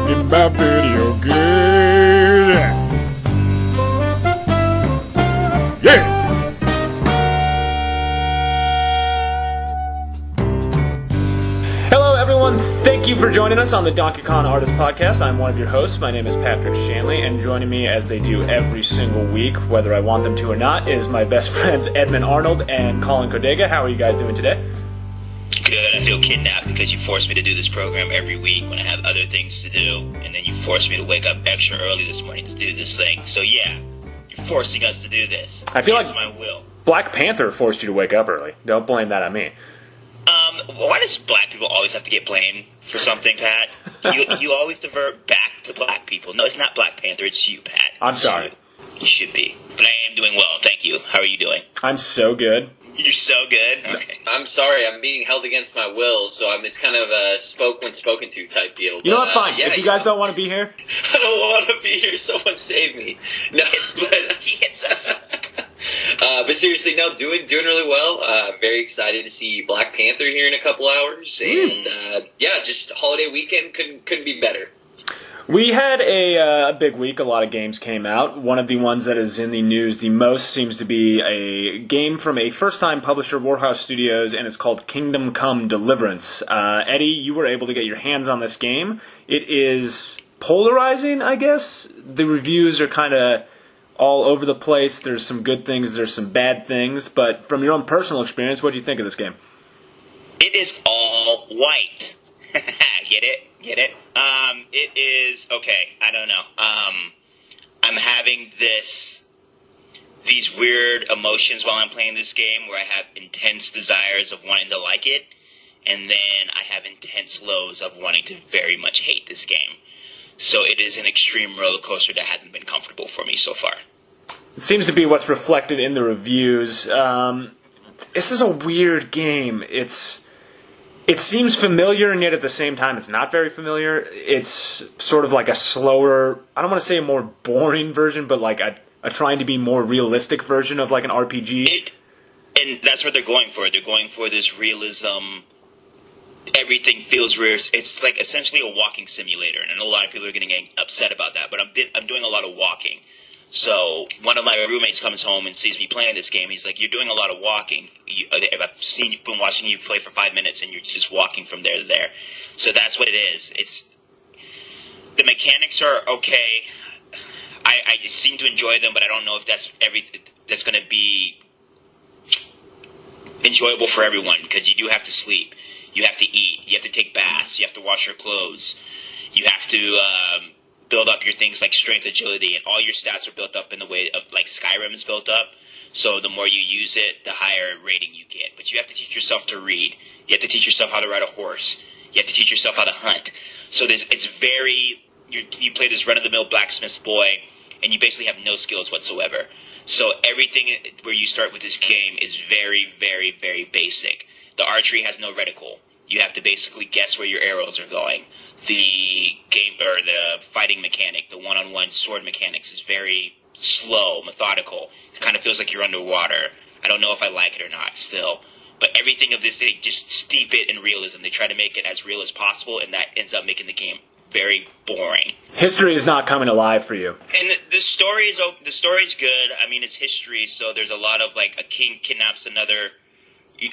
talking about video games. Yeah! Hello everyone, thank you for joining us on the Donkey Kong Artist Podcast. I'm one of your hosts, my name is Patrick Shanley, and joining me as they do every single week, whether I want them to or not, is my best friends Edmund Arnold and Collin Codega. How are you guys doing today? Good. I feel kidnapped because you force me to do this program every week when I have other things to do, and then you force me to wake up extra early this morning to do this thing. So yeah, you're forcing us to do this. I feel like my will. Black Panther forced you to wake up early. Don't blame that on me. Why does black people always have to get blamed for something, Pat? You always divert back to black people. No, it's not Black Panther, it's you, Pat. I'm sorry. You should be. But I am doing well, thank you. How are you doing? I'm so good. You're so good? Okay. I'm sorry, I'm being held against my will, so it's kind of a spoke when spoken to type deal. You know what, fine. If you guys don't want to be here. I don't want to be here, someone save me. No, He hits us. but seriously, no, doing really well. Very excited to see Black Panther here in a couple hours, and just holiday weekend couldn't be better. We had a big week. A lot of games came out. One of the ones that is in the news the most seems to be a game from a first-time publisher, Warhorse Studios, and it's called Kingdom Come Deliverance. Eddie, you were able to get your hands on this game. It is polarizing, I guess. The reviews are kind of all over the place. There's some good things, there's some bad things. But from your own personal experience, what do you think of this game? It is all white. Get it? It is, okay, I don't know. I'm having these weird emotions while I'm playing this game where I have intense desires of wanting to like it, and then I have intense lows of wanting to very much hate this game. So it is an extreme roller coaster that hasn't been comfortable for me so far. It seems to be what's reflected in the reviews. This is a weird game. It seems familiar, and yet at the same time it's not very familiar. It's sort of like a slower, I don't want to say a more boring version, but like a trying to be more realistic version of like an RPG. And that's what they're going for. They're going for this realism. Everything feels real. It's like essentially a walking simulator, and I know a lot of people are getting upset about that, but I'm doing a lot of walking. So one of my roommates comes home and sees me playing this game. He's like, "You're doing a lot of walking. I've been watching you play for 5 minutes, and you're just walking from there to there." So that's what it is. The mechanics are okay. I seem to enjoy them, but I don't know if that's going to be enjoyable for everyone, because you do have to sleep, you have to eat, you have to take baths, you have to wash your clothes, you have to build up your things like strength, agility, and all your stats are built up in the way of like Skyrim is built up. So the more you use it, the higher rating you get. But you have to teach yourself to read. You have to teach yourself how to ride a horse. You have to teach yourself how to hunt. So you play this run-of-the-mill blacksmith boy, and you basically have no skills whatsoever. So everything where you start with this game is very, very, very basic. The archery has no reticle. You have to basically guess where your arrows are going. The game or the fighting mechanic, the one-on-one sword mechanics is very slow, methodical. It kind of feels like you're underwater. I don't know if I like it or not still. But everything of this, they just steep it in realism. They try to make it as real as possible, and that ends up making the game very boring. History is not coming alive for you. And the story is good. I mean, it's history, so there's a lot of like a king kidnaps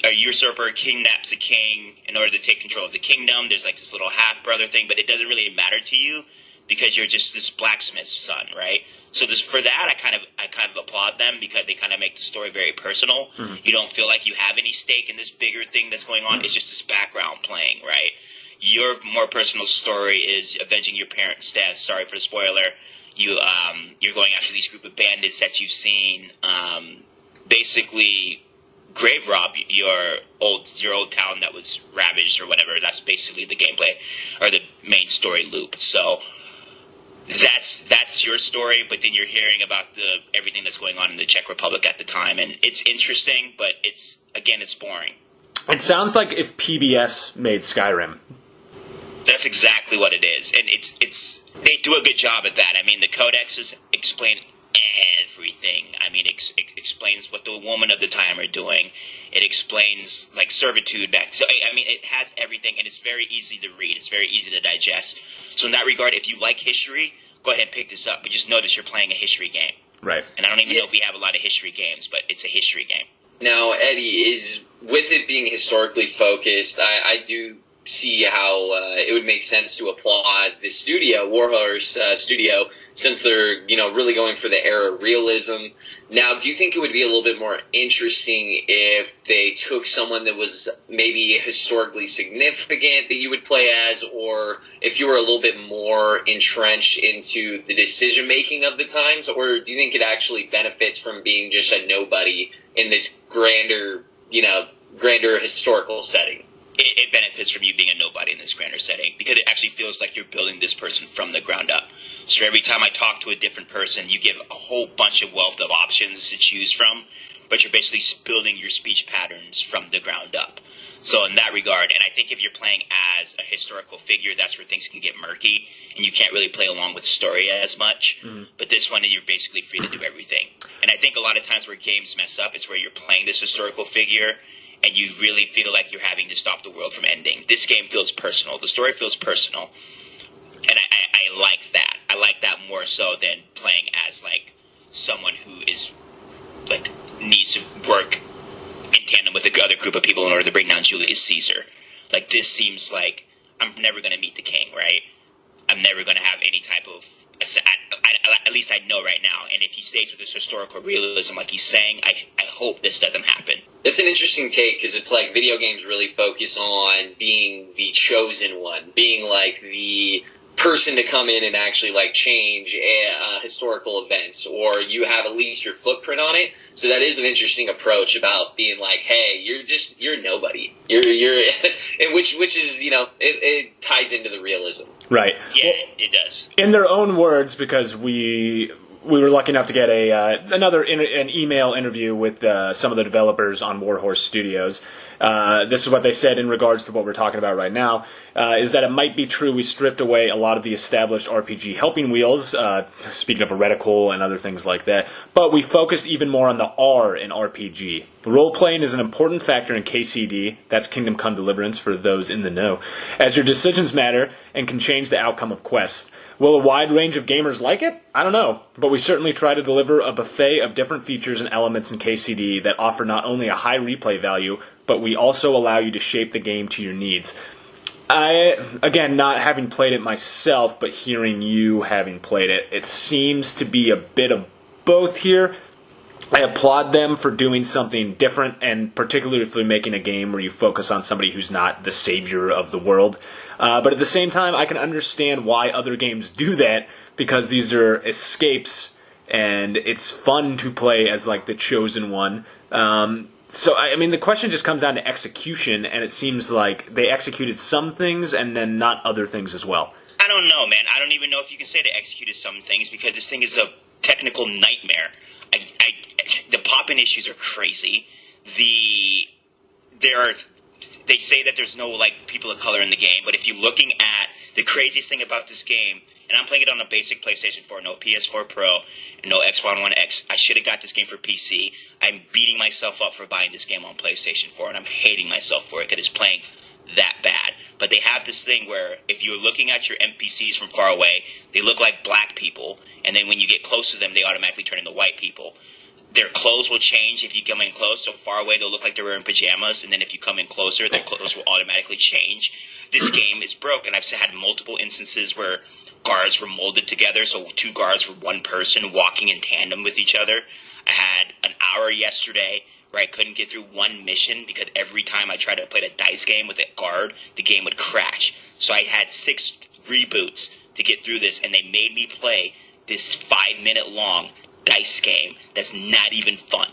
a usurper kidnaps a king in order to take control of the kingdom. There's like this little half-brother thing, but it doesn't really matter to you because you're just this blacksmith's son, right? So for that, I kind of applaud them because they kind of make the story very personal. Mm-hmm. You don't feel like you have any stake in this bigger thing that's going on. Mm-hmm. It's just this background playing, right? Your more personal story is avenging your parents' death. Sorry for the spoiler. You're going after these group of bandits that you've seen basically grave rob your old town that was ravaged or whatever. That's basically the gameplay or the main story loop. So that's your story, but then you're hearing about everything that's going on in the Czech Republic at the time, and it's interesting, but it's boring. It sounds like if PBS made Skyrim. That's exactly what it is, and it's they do a good job at that. I mean, the codexes explain everything. I mean, it explains what the women of the time are doing. It explains, like, servitude back. So, I mean, it has everything, and it's very easy to read. It's very easy to digest. So in that regard, if you like history, go ahead and pick this up. But just notice you're playing a history game. Right. And I don't even know if we have a lot of history games, but it's a history game. Now, Eddie, with it being historically focused, I do see how it would make sense to applaud the studio, Warhorse studio, since they're, really going for the era of realism. Now, do you think it would be a little bit more interesting if they took someone that was maybe historically significant that you would play as, or if you were a little bit more entrenched into the decision-making of the times, or do you think it actually benefits from being just a nobody in this grander historical setting? It benefits from you being a nobody in this grander setting because it actually feels like you're building this person from the ground up. So every time I talk to a different person, you give a whole bunch of wealth of options to choose from, but you're basically building your speech patterns from the ground up. So in that regard, and I think if you're playing as a historical figure, that's where things can get murky, and you can't really play along with the story as much. Mm-hmm. But this one, you're basically free to do everything. And I think a lot of times where games mess up is where you're playing this historical figure, and you really feel like you're having to stop the world from ending. This game feels personal. The story feels personal. And I like that. I like that more so than playing as, like, someone who is, like, needs to work in tandem with the other group of people in order to bring down Julius Caesar. Like, this seems like I'm never going to meet the king, right? I'm never going to have any type of... at least I know right now. And if he stays with this historical realism like he's saying, I hope this doesn't happen. That's an interesting take because it's like video games really focus on being the chosen one, being like the person to come in and actually like change historical events, or you have at least your footprint on it. So that is an interesting approach about being like, hey, you're nobody. You're and which is, it ties into the realism. Right. Yeah, it does. In their own words, because we were lucky enough to get an email interview with some of the developers on Warhorse Studios. This is what they said in regards to what we're talking about right now, is that it might be true we stripped away a lot of the established RPG helping wheels, speaking of a reticle and other things like that, but we focused even more on the R in RPG. Role-playing is an important factor in KCD, that's Kingdom Come Deliverance for those in the know, as your decisions matter and can change the outcome of quests. Will a wide range of gamers like it? I don't know, but we certainly try to deliver a buffet of different features and elements in KCD that offer not only a high replay value, but we also allow you to shape the game to your needs. Again, not having played it myself, but hearing you having played it, it seems to be a bit of both here. I applaud them for doing something different, and particularly for making a game where you focus on somebody who's not the savior of the world. But at the same time, I can understand why other games do that, because these are escapes, and it's fun to play as like the chosen one. So, I mean, the question just comes down to execution, and it seems like they executed some things and then not other things as well. I don't know, man. I don't even know if you can say they executed some things, because this thing is a technical nightmare. The pop-in issues are crazy. They say that there's no, like, people of color in the game, but if you're looking at the craziest thing about this game, and I'm playing it on a basic PlayStation 4, no PS4 Pro, and no Xbox One X. I should have got this game for PC. I'm beating myself up for buying this game on PlayStation 4, and I'm hating myself for it because it's playing that bad. But they have this thing where if you're looking at your NPCs from far away, they look like black people, and then when you get close to them, they automatically turn into white people. Their clothes will change if you come in close. So far away, they'll look like they're wearing pajamas, and then if you come in closer, their clothes will automatically change. This game is broken. I've had multiple instances where guards were molded together, so two guards were one person walking in tandem with each other. I had an hour yesterday where I couldn't get through one mission because every time I tried to play a dice game with a guard, the game would crash. So I had 6 reboots to get through this, and they made me play this 5-minute long dice game that's not even fun.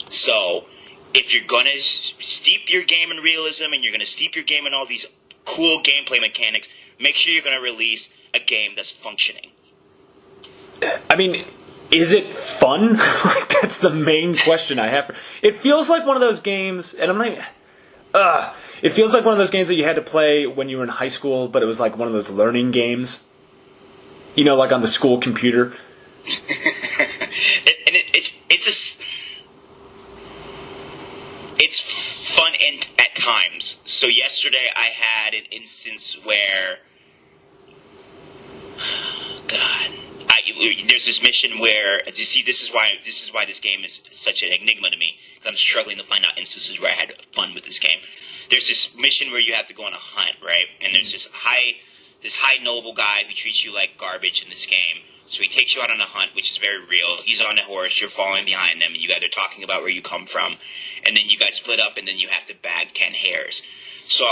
So if you're going to steep your game in realism and you're going to steep your game in all these cool gameplay mechanics, make sure you're going to release a game that's functioning. I mean, is it fun? That's the main question I have. It feels like one of those games, and I'm not... it feels like one of those games that you had to play when you were in high school, but it was like one of those learning games. You know, like on the school computer. it's fun at times. So yesterday I had an instance where, God, there's this mission where, you see, this is why this game is such an enigma to me, because I'm struggling to find out instances where I had fun with this game. There's this mission where you have to go on a hunt, right? And there's this high noble guy who treats you like garbage in this game. So he takes you out on a hunt, which is very real. He's on a horse, you're following behind them, and you guys are talking about where you come from. And then you guys split up, and then you have to bag 10 hares. So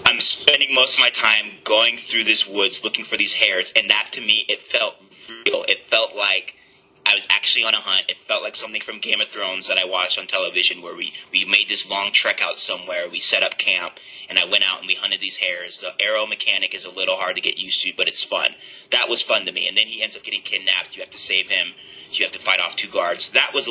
I'm spending most of my time going through this woods looking for these hares, and that to me, it felt real. It felt like I was actually on a hunt. It felt like something from Game of Thrones that I watched on television, where we made this long trek out somewhere. We set up camp, and I went out and we hunted these hares. The arrow mechanic is a little hard to get used to, but it's fun. That was fun to me. And then he ends up getting kidnapped. You have to save him. You have to fight off 2 guards. That was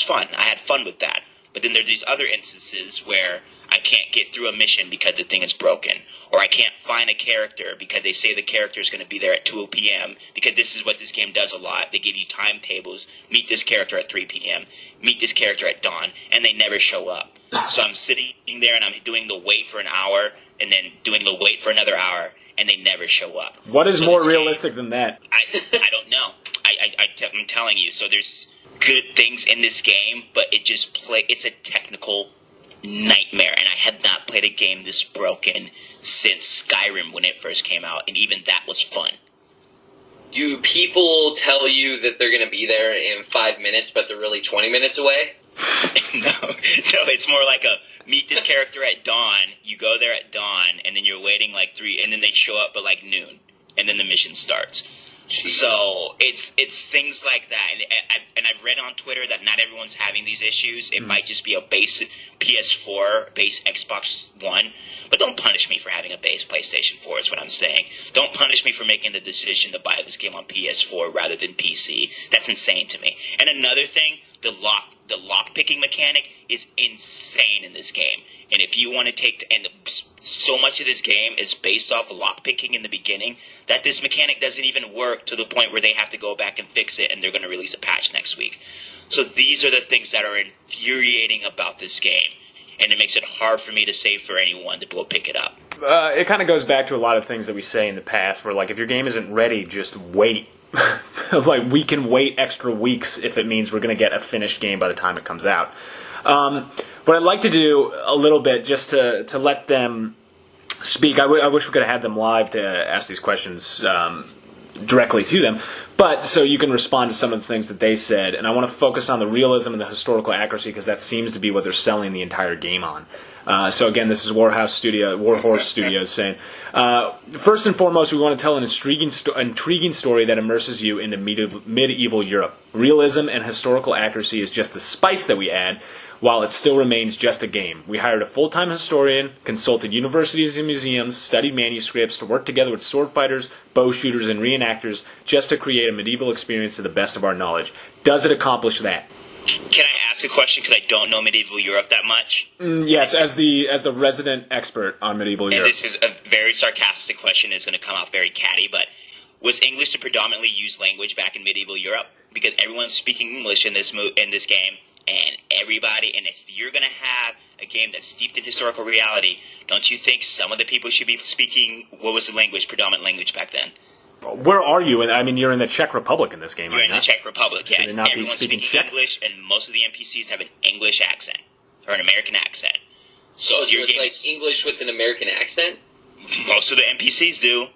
fun. I had fun with that. But then there's these other instances where I can't get through a mission because the thing is broken. Or I can't find a character because they say the character is going to be there at 2 p.m. Because this is what this game does a lot. They give you timetables. Meet this character at 3 p.m. Meet this character at dawn. And they never show up. So I'm sitting there and I'm doing the wait for an hour and then doing the wait for another hour. And they never show up. What is more realistic than that? I don't know. I'm telling you. So there's good things in this game, but it's a technical nightmare, and I had not played a game this broken since Skyrim when it first came out, and even that was fun. Do people tell you that they're going to be there in 5 minutes, but they're really 20 minutes away? No, it's more like meet this character at dawn, you go there at dawn, and then you're waiting like 3, and then they show up at like noon, and then the mission starts. Jeez. So it's things like that, and I've read on Twitter that not everyone's having these issues. It might just be a base PS4, base Xbox One, but don't punish me for having a base PlayStation 4 is what I'm saying. Don't punish me for making the decision to buy this game on PS4 rather than PC. That's insane to me. And another thing, the lock picking mechanic is insane in this game. And if you want to and so much of this game is based off of lock picking in the beginning that this mechanic doesn't even work to the point where they have to go back and fix it, and they're going to release a patch next week. So these are the things that are infuriating about this game, and it makes it hard for me to say for anyone to go pick it up. It kind of goes back to a lot of things that we say in the past, where like if your game isn't ready, just wait. Like we can wait extra weeks if it means we're going to get a finished game by the time it comes out. What I'd like to do a little bit just to let them speak. I wish we could have had them live to ask these questions directly to them, but so you can respond to some of the things that they said. And I want to focus on the realism and the historical accuracy because that seems to be what they're selling the entire game on. So again, this is Warhorse Studios saying, first and foremost, we want to tell an intriguing story that immerses you into medieval Europe. Realism and historical accuracy is just the spice that we add, while it still remains just a game. We hired a full-time historian, consulted universities and museums, studied manuscripts to work together with sword fighters, bow shooters, and reenactors just to create a medieval experience to the best of our knowledge. Does it accomplish that? Can I ask a question because I don't know medieval Europe that much? Yes, as the resident expert on medieval Europe. And this is a very sarcastic question. It's going to come out very catty, but was English the predominantly used language back in medieval Europe? Because everyone's speaking English in this game, and if you're going to have a game that's steeped in historical reality, don't you think some of the people should be speaking, what was the predominant language back then? Where are you? I mean, you're in the Czech Republic in this game, You're right in the Czech Republic, yeah. Not everyone's speaking English, and most of the NPCs have an English accent, or an American accent. So it's like English with an American accent? Most of the NPCs do.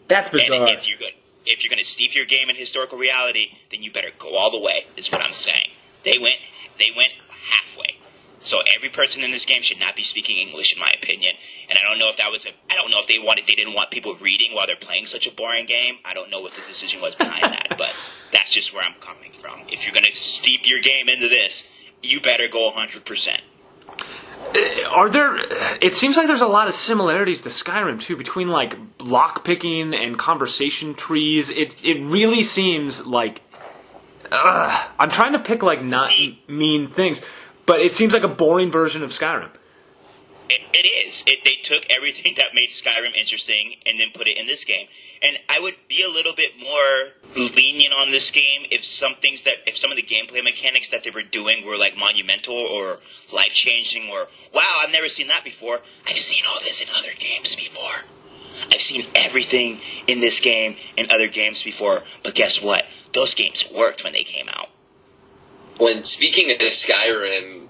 That's bizarre. And if you're going to steep your game in historical reality, then you better go all the way, is what I'm saying. They went halfway. So every person in this game should not be speaking English, in my opinion. And I don't know if they didn't want people reading while they're playing such a boring game. I don't know what the decision was behind that, but that's just where I'm coming from. If you're going to steep your game into this, you better go 100%. It seems like there's a lot of similarities to Skyrim too, between like lock picking and conversation trees. It really seems like I'm trying to pick like not mean things, but it seems like a boring version of Skyrim. It is. They took everything that made Skyrim interesting and then put it in this game. And I would be a little bit more lenient on this game if some of the gameplay mechanics that they were doing were like monumental or life changing or wow, I've never seen that before. I've seen all this in other games before. I've seen everything in this game in other games before. But guess what? Those games worked when they came out. When speaking of Skyrim,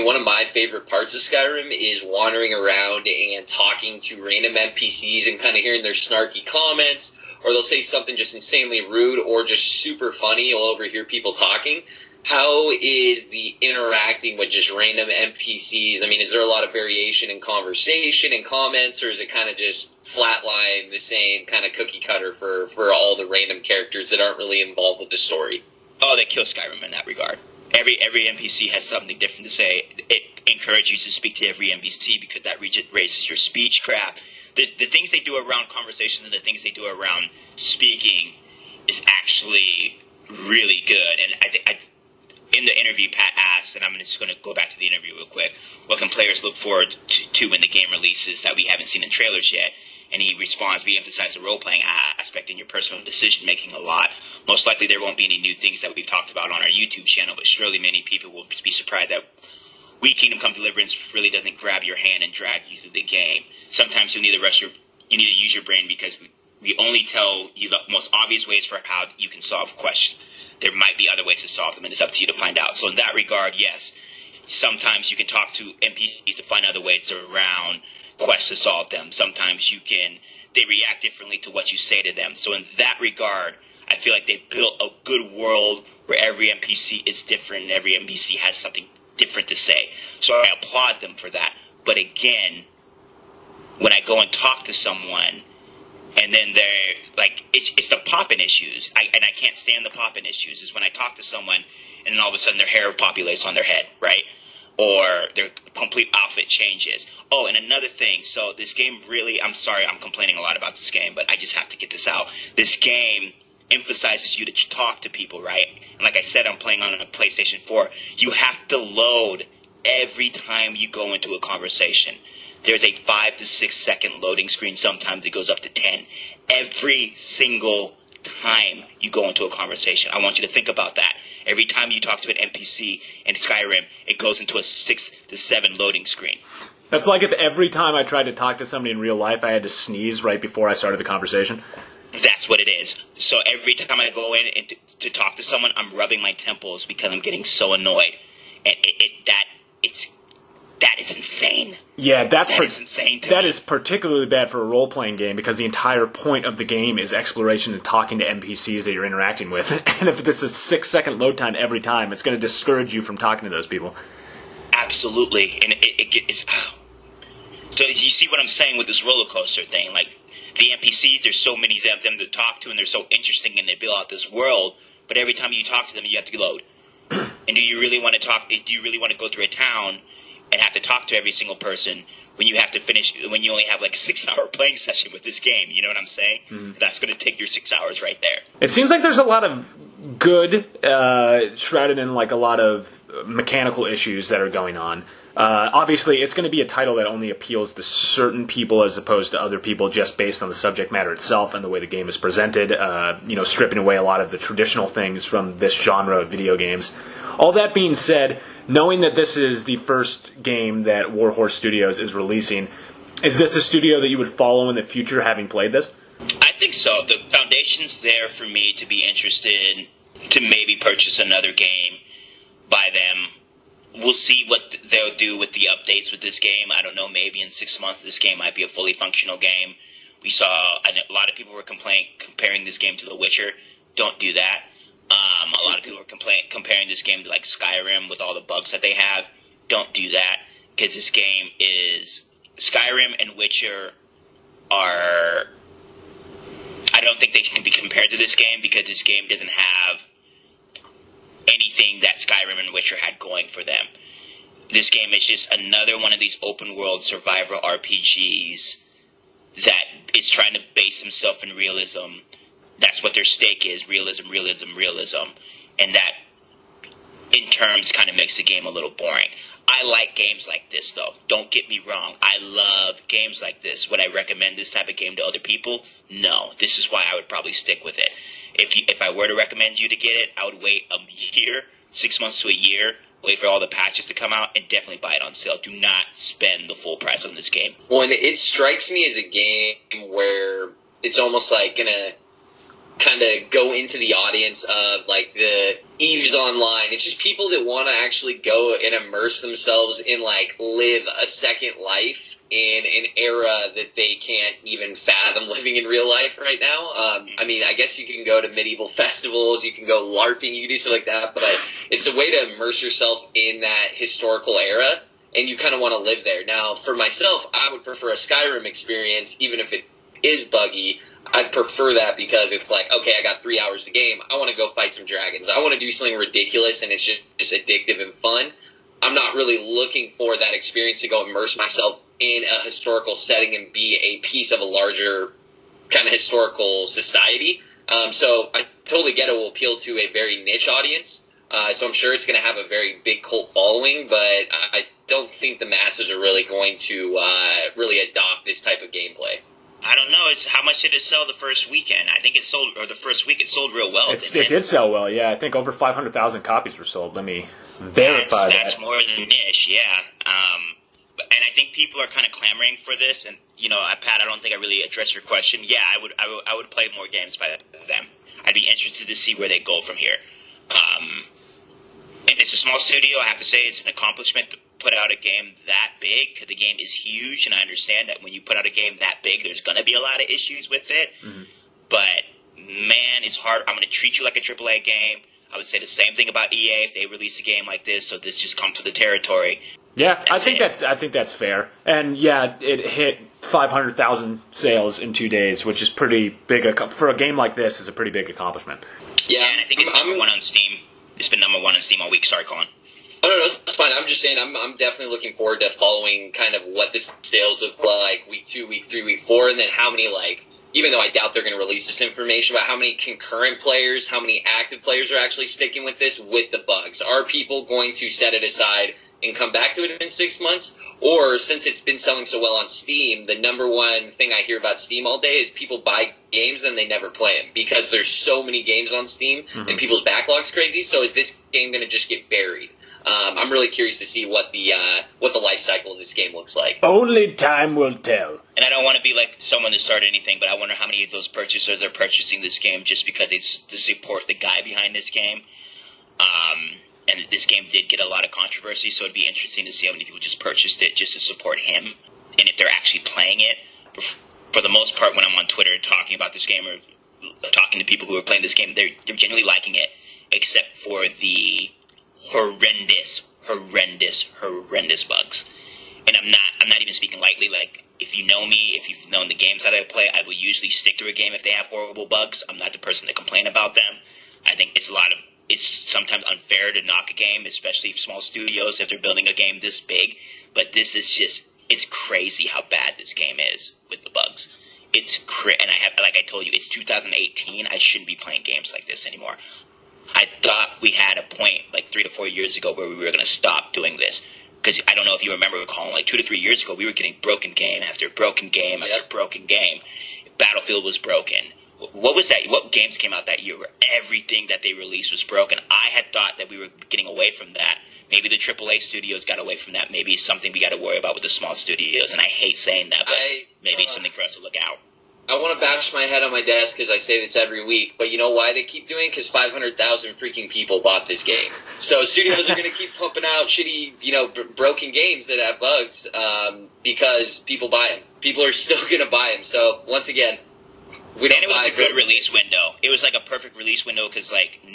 one of my favorite parts of Skyrim is wandering around and talking to random NPCs and kind of hearing their snarky comments, or they'll say something just insanely rude or just super funny. You'll overhear people talking. How is the interacting with just random NPCs? I mean, is there a lot of variation in conversation and comments, or is it kind of just flatline, the same kind of cookie cutter for all the random characters that aren't really involved with the story? Oh, they kill Skyrim in that regard. Every NPC has something different to say. It encourages you to speak to every NPC because that raises your speech crap. The things they do around conversation and the things they do around speaking is actually really good. And in the interview, Pat asked, and I'm just going to go back to the interview real quick, what can players look forward to when the game releases that we haven't seen in trailers yet? And he responds, we emphasize the role-playing aspect in your personal decision-making a lot. Most likely there won't be any new things that we've talked about on our YouTube channel, but surely many people will be surprised that Kingdom Come Deliverance really doesn't grab your hand and drag you through the game. Sometimes you need to use your brain because we only tell you the most obvious ways for how you can solve questions. There might be other ways to solve them, and it's up to you to find out. So in that regard, yes, sometimes you can talk to NPCs to find other ways around quests to solve them. Sometimes they react differently to what you say to them. So in that regard, I feel like they've built a good world where every NPC is different and every NPC has something different to say. So I applaud them for that. But again, when I go and talk to someone and then they're like, it's the popping issues. And I can't stand the popping issues is when I talk to someone and then all of a sudden their hair populates on their head, right? Or their complete outfit changes. Oh, and another thing. So this game really, I'm sorry, I'm complaining a lot about this game, but I just have to get this out. This game emphasizes you to talk to people, right? And like I said, I'm playing on a PlayStation 4. You have to load every time you go into a conversation. There's a 5 to 6 second loading screen. Sometimes it goes up to 10. Every single time you go into a conversation. I want you to think about that. Every time you talk to an NPC in Skyrim, it goes into a 6 to 7 loading screen. That's like if every time I tried to talk to somebody in real life, I had to sneeze right before I started the conversation. That's what it is. So every time I go in and to talk to someone, I'm rubbing my temples because I'm getting so annoyed. And that is insane. Yeah, that is insane. That is particularly bad for a role-playing game because the entire point of the game is exploration and talking to NPCs that you're interacting with. And if it's a 6-second load time every time, it's going to discourage you from talking to those people. Absolutely. And it's... So you see what I'm saying with this roller coaster thing? Like, the NPCs, there's so many of them to talk to, and they're so interesting, and they build out this world, but every time you talk to them, you have to load. And do you really want to talk? Do you really want to go through a town and have to talk to every single person when you have to finish, when you only have like a 6-hour playing session with this game? You know what I'm saying? That's going to take your 6 hours right there. It seems like there's a lot of good, shrouded in like a lot of mechanical issues that are going on. Obviously, it's going to be a title that only appeals to certain people as opposed to other people just based on the subject matter itself and the way the game is presented, stripping away a lot of the traditional things from this genre of video games. All that being said, knowing that this is the first game that Warhorse Studios is releasing, is this a studio that you would follow in the future having played this? I think so. The foundation's there for me to be interested to maybe purchase another game by them. We'll see what they'll do with the updates with this game. I don't know, maybe in 6 months this game might be a fully functional game. We saw a lot of people were comparing this game to The Witcher. Don't do that. A lot of people were comparing this game to like Skyrim with all the bugs that they have. Don't do that, because this game is... Skyrim and Witcher are... I don't think they can be compared to this game because this game doesn't have anything that Skyrim and Witcher had going for them. This game is just another one of these open world survivor RPGs that is trying to base himself in realism. That's what their stake is, realism. And that in terms kind of makes the game a little boring. I like games like this, though. Don't get me wrong. I love games like this. Would I recommend this type of game to other people? No. This is why I would probably stick with it. If I were to recommend you to get it, I would wait a year, 6 months to a year, wait for all the patches to come out, and definitely buy it on sale. Do not spend the full price on this game. Well, and it strikes me as a game where it's almost like going to kind of go into the audience of like the Eves Online. It's just people that want to actually go and immerse themselves in like live a second life in an era that they can't even fathom living in real life right now. I mean, I guess you can go to medieval festivals, you can go LARPing, you can do stuff like that, but it's a way to immerse yourself in that historical era, and you kind of want to live there. Now, for myself, I would prefer a Skyrim experience, even if it is buggy. I'd prefer that because it's like, okay, I got 3 hours of game. I want to go fight some dragons. I want to do something ridiculous, and it's just addictive and fun. I'm not really looking for that experience to go immerse myself in a historical setting and be a piece of a larger kind of historical society. So I totally get it will appeal to a very niche audience. So I'm sure it's going to have a very big cult following, but I don't think the masses are really going to really adopt this type of gameplay. I don't know. It's how much did it sell the first weekend? I think it sold, or the first week, it sold real well. It did sell well, yeah. I think over 500,000 copies were sold. Let me verify that. That's more than niche, yeah. And I think people are kind of clamoring for this. And Pat, I don't think I really addressed your question. Yeah, I would play more games by them. I'd be interested to see where they go from here. And it's a small studio. I have to say, it's an accomplishment to put out a game that big. The game is huge, and I understand that when you put out a game that big, there's going to be a lot of issues with it. Mm-hmm. But, man, it's hard. I'm going to treat you like a AAA game. I would say the same thing about EA if they release a game like this, so this just comes to the territory. Yeah, I think that's fair. And, yeah, it hit 500,000 sales in 2 days, which is pretty big. For a game like this, is a pretty big accomplishment. Yeah, and I think it's number one on Steam. It's been number one on Steam all week. Sorry, Collin. Oh, no, it's fine. I'm just saying I'm definitely looking forward to following kind of what the sales look like week 2, week 3, week 4, and then how many, even though I doubt they're going to release this information, about how many concurrent players, how many active players are actually sticking with this with the bugs. Are people going to set it aside and come back to it in 6 months? Or, since it's been selling so well on Steam, the number one thing I hear about Steam all day is people buy games and they never play them because there's so many games on Steam and people's backlog's crazy. So is this game going to just get buried? I'm really curious to see what the life cycle of this game looks like. Only time will tell. And I don't want to be like someone that started anything, but I wonder how many of those purchasers are purchasing this game just because they support the guy behind this game. And this game did get a lot of controversy, so it'd be interesting to see how many people just purchased it just to support him, and if they're actually playing it. For the most part, when I'm on Twitter talking about this game or talking to people who are playing this game, they're genuinely liking it, except for the horrendous bugs. And I'm not even speaking lightly. Like, if you know me, if you've known the games that I play, I will usually stick to a game if they have horrible bugs. I'm not the person to complain about them. I think it's sometimes unfair to knock a game, especially small studios, if they're building a game this big. But this is it's crazy how bad this game is with the bugs. And like I told you, it's 2018. I shouldn't be playing games like this anymore. I thought we had a point like 3 to 4 years ago where we were going to stop doing this. Because I don't know if you remember, Colin, like 2 to 3 years ago, we were getting broken game after broken game after broken game. Battlefield was broken. What was that? What games came out that year where everything that they released was broken? I had thought that we were getting away from that. Maybe the AAA studios got away from that. Maybe it's something we got to worry about with the small studios. And I hate saying that, but maybe it's something for us to look out. I want to bash my head on my desk because I say this every week, but you know why they keep doing it? Because 500,000 freaking people bought this game. So studios are going to keep pumping out shitty, broken games that have bugs because people buy them. People are still going to buy them. So once again, it was a good release window. It was like a perfect release window because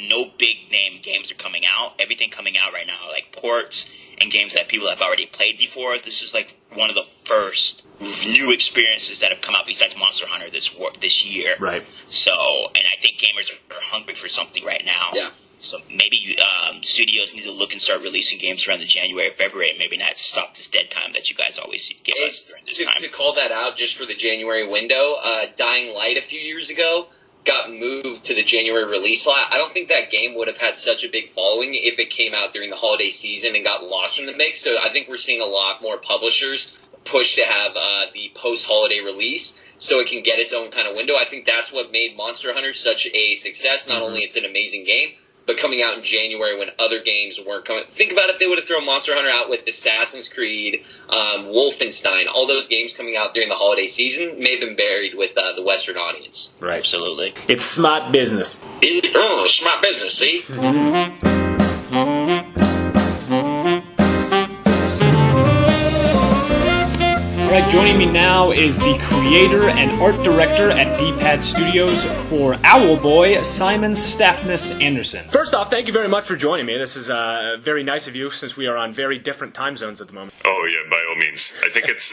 no big name games are coming out. Everything coming out right now are like ports and games that people have already played before. This is like one of the first new experiences that have come out besides Monster Hunter this year. Right. So, and I think gamers are hungry for something right now. Yeah. So maybe studios need to look and start releasing games around the January or February, and maybe not stop this dead time that you guys always give us during this time. To call that out just for the January window, Dying Light a few years ago, got moved to the January release slot, I don't think that game would have had such a big following if it came out during the holiday season and got lost in the mix. So I think we're seeing a lot more publishers push to have the post-holiday release so it can get its own kind of window. I think that's what made Monster Hunter such a success. Not only it's an amazing game, but coming out in January when other games weren't coming. Think about if they would have thrown Monster Hunter out with Assassin's Creed, Wolfenstein, all those games coming out during the holiday season may have been buried with the Western audience. Right. Absolutely. It's smart business. Smart business, see? All right, joining me now is the creator and art director at DPad Studios for Owlboy, Simon Stafsnes Anderson. First off, thank you very much for joining me. This is very nice of you since we are on very different time zones at the moment. Oh, yeah, by all means. I think it's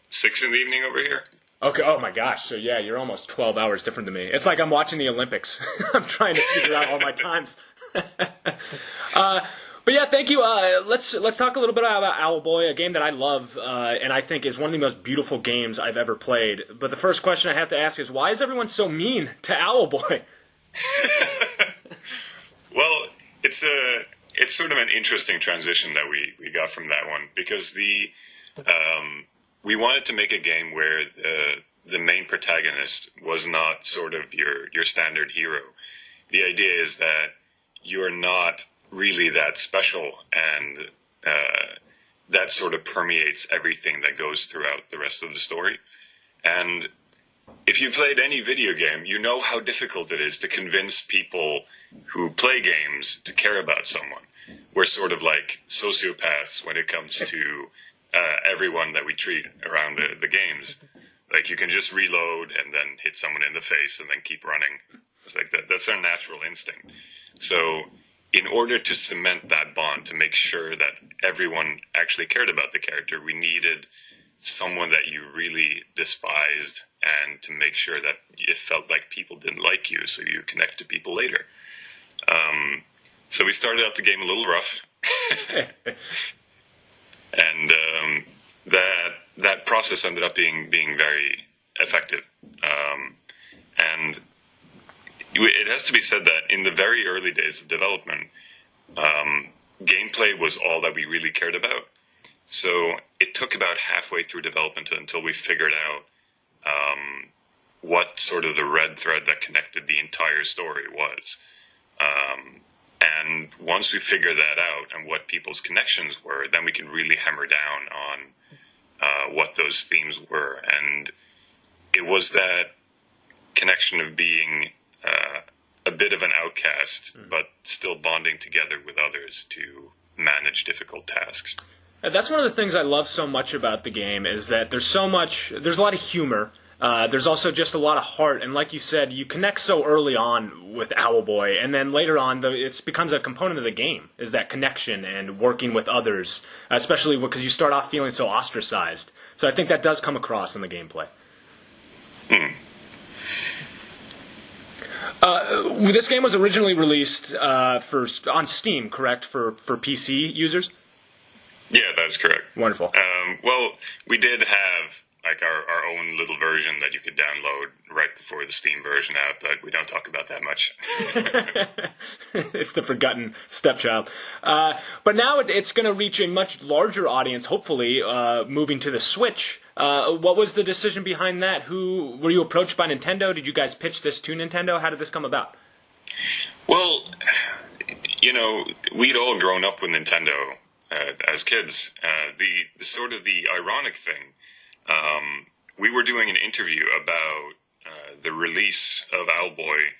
6 in the evening over here. Okay, oh my gosh, so yeah, you're almost 12 hours different than me. It's like I'm watching the Olympics. I'm trying to figure out all my times. But yeah, thank you. Let's talk a little bit about Owlboy, a game that I love and I think is one of the most beautiful games I've ever played. But the first question I have to ask is, why is everyone so mean to Owlboy? Well, it's sort of an interesting transition that we got from that one, because we wanted to make a game where the main protagonist was not sort of your standard hero. The idea is that you're not really that special, and that sort of permeates everything that goes throughout the rest of the story. And if you played any video game, you know how difficult it is to convince people who play games to care about someone. We're sort of like sociopaths when it comes to everyone that we treat around the games. Like, you can just reload and then hit someone in the face and then keep running. It's like that's our natural instinct. So in order to cement that bond, to make sure that everyone actually cared about the character, we needed someone that you really despised, and to make sure that it felt like people didn't like you, so you connect to people later. So we started out the game a little rough. And that process ended up being very effective. And it has to be said that in the very early days of development, gameplay was all that we really cared about. So it took about halfway through development until we figured out what sort of the red thread that connected the entire story was. And once we figured that out and what people's connections were, then we could really hammer down on what those themes were. And it was that connection of being a bit of an outcast, but still bonding together with others to manage difficult tasks. That's one of the things I love so much about the game, is that there's a lot of humor. There's also just a lot of heart, and like you said, you connect so early on with Owlboy, and then later on, it becomes a component of the game, is that connection and working with others, especially because you start off feeling so ostracized. So I think that does come across in the gameplay. This game was originally released on Steam, correct, for PC users? Yeah, that's correct. Wonderful. Well, we did have like our own little version that you could download right before the Steam version out, but we don't talk about that much. It's the forgotten stepchild. But now it's going to reach a much larger audience, hopefully, moving to the Switch. What was the decision behind that? Were you approached by Nintendo? Did you guys pitch this to Nintendo? How did this come about? Well, we'd all grown up with Nintendo as kids. The sort of the ironic thing, we were doing an interview about the release of Owlboy.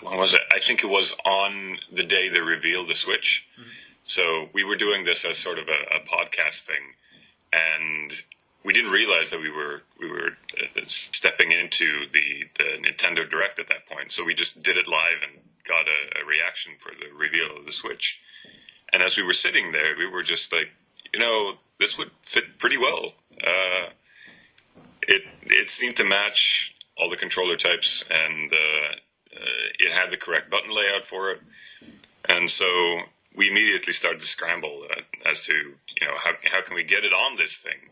When was it? I think it was on the day they revealed the Switch. Mm-hmm. So we were doing this as sort of a podcast thing, and we didn't realize that we were stepping into the Nintendo Direct at that point. So we just did it live and got a reaction for the reveal of the Switch. And as we were sitting there, we were just like, this would fit pretty well. It seemed to match all the controller types, and it had the correct button layout for it. And so we immediately started to scramble as to, how can we get it on this thing?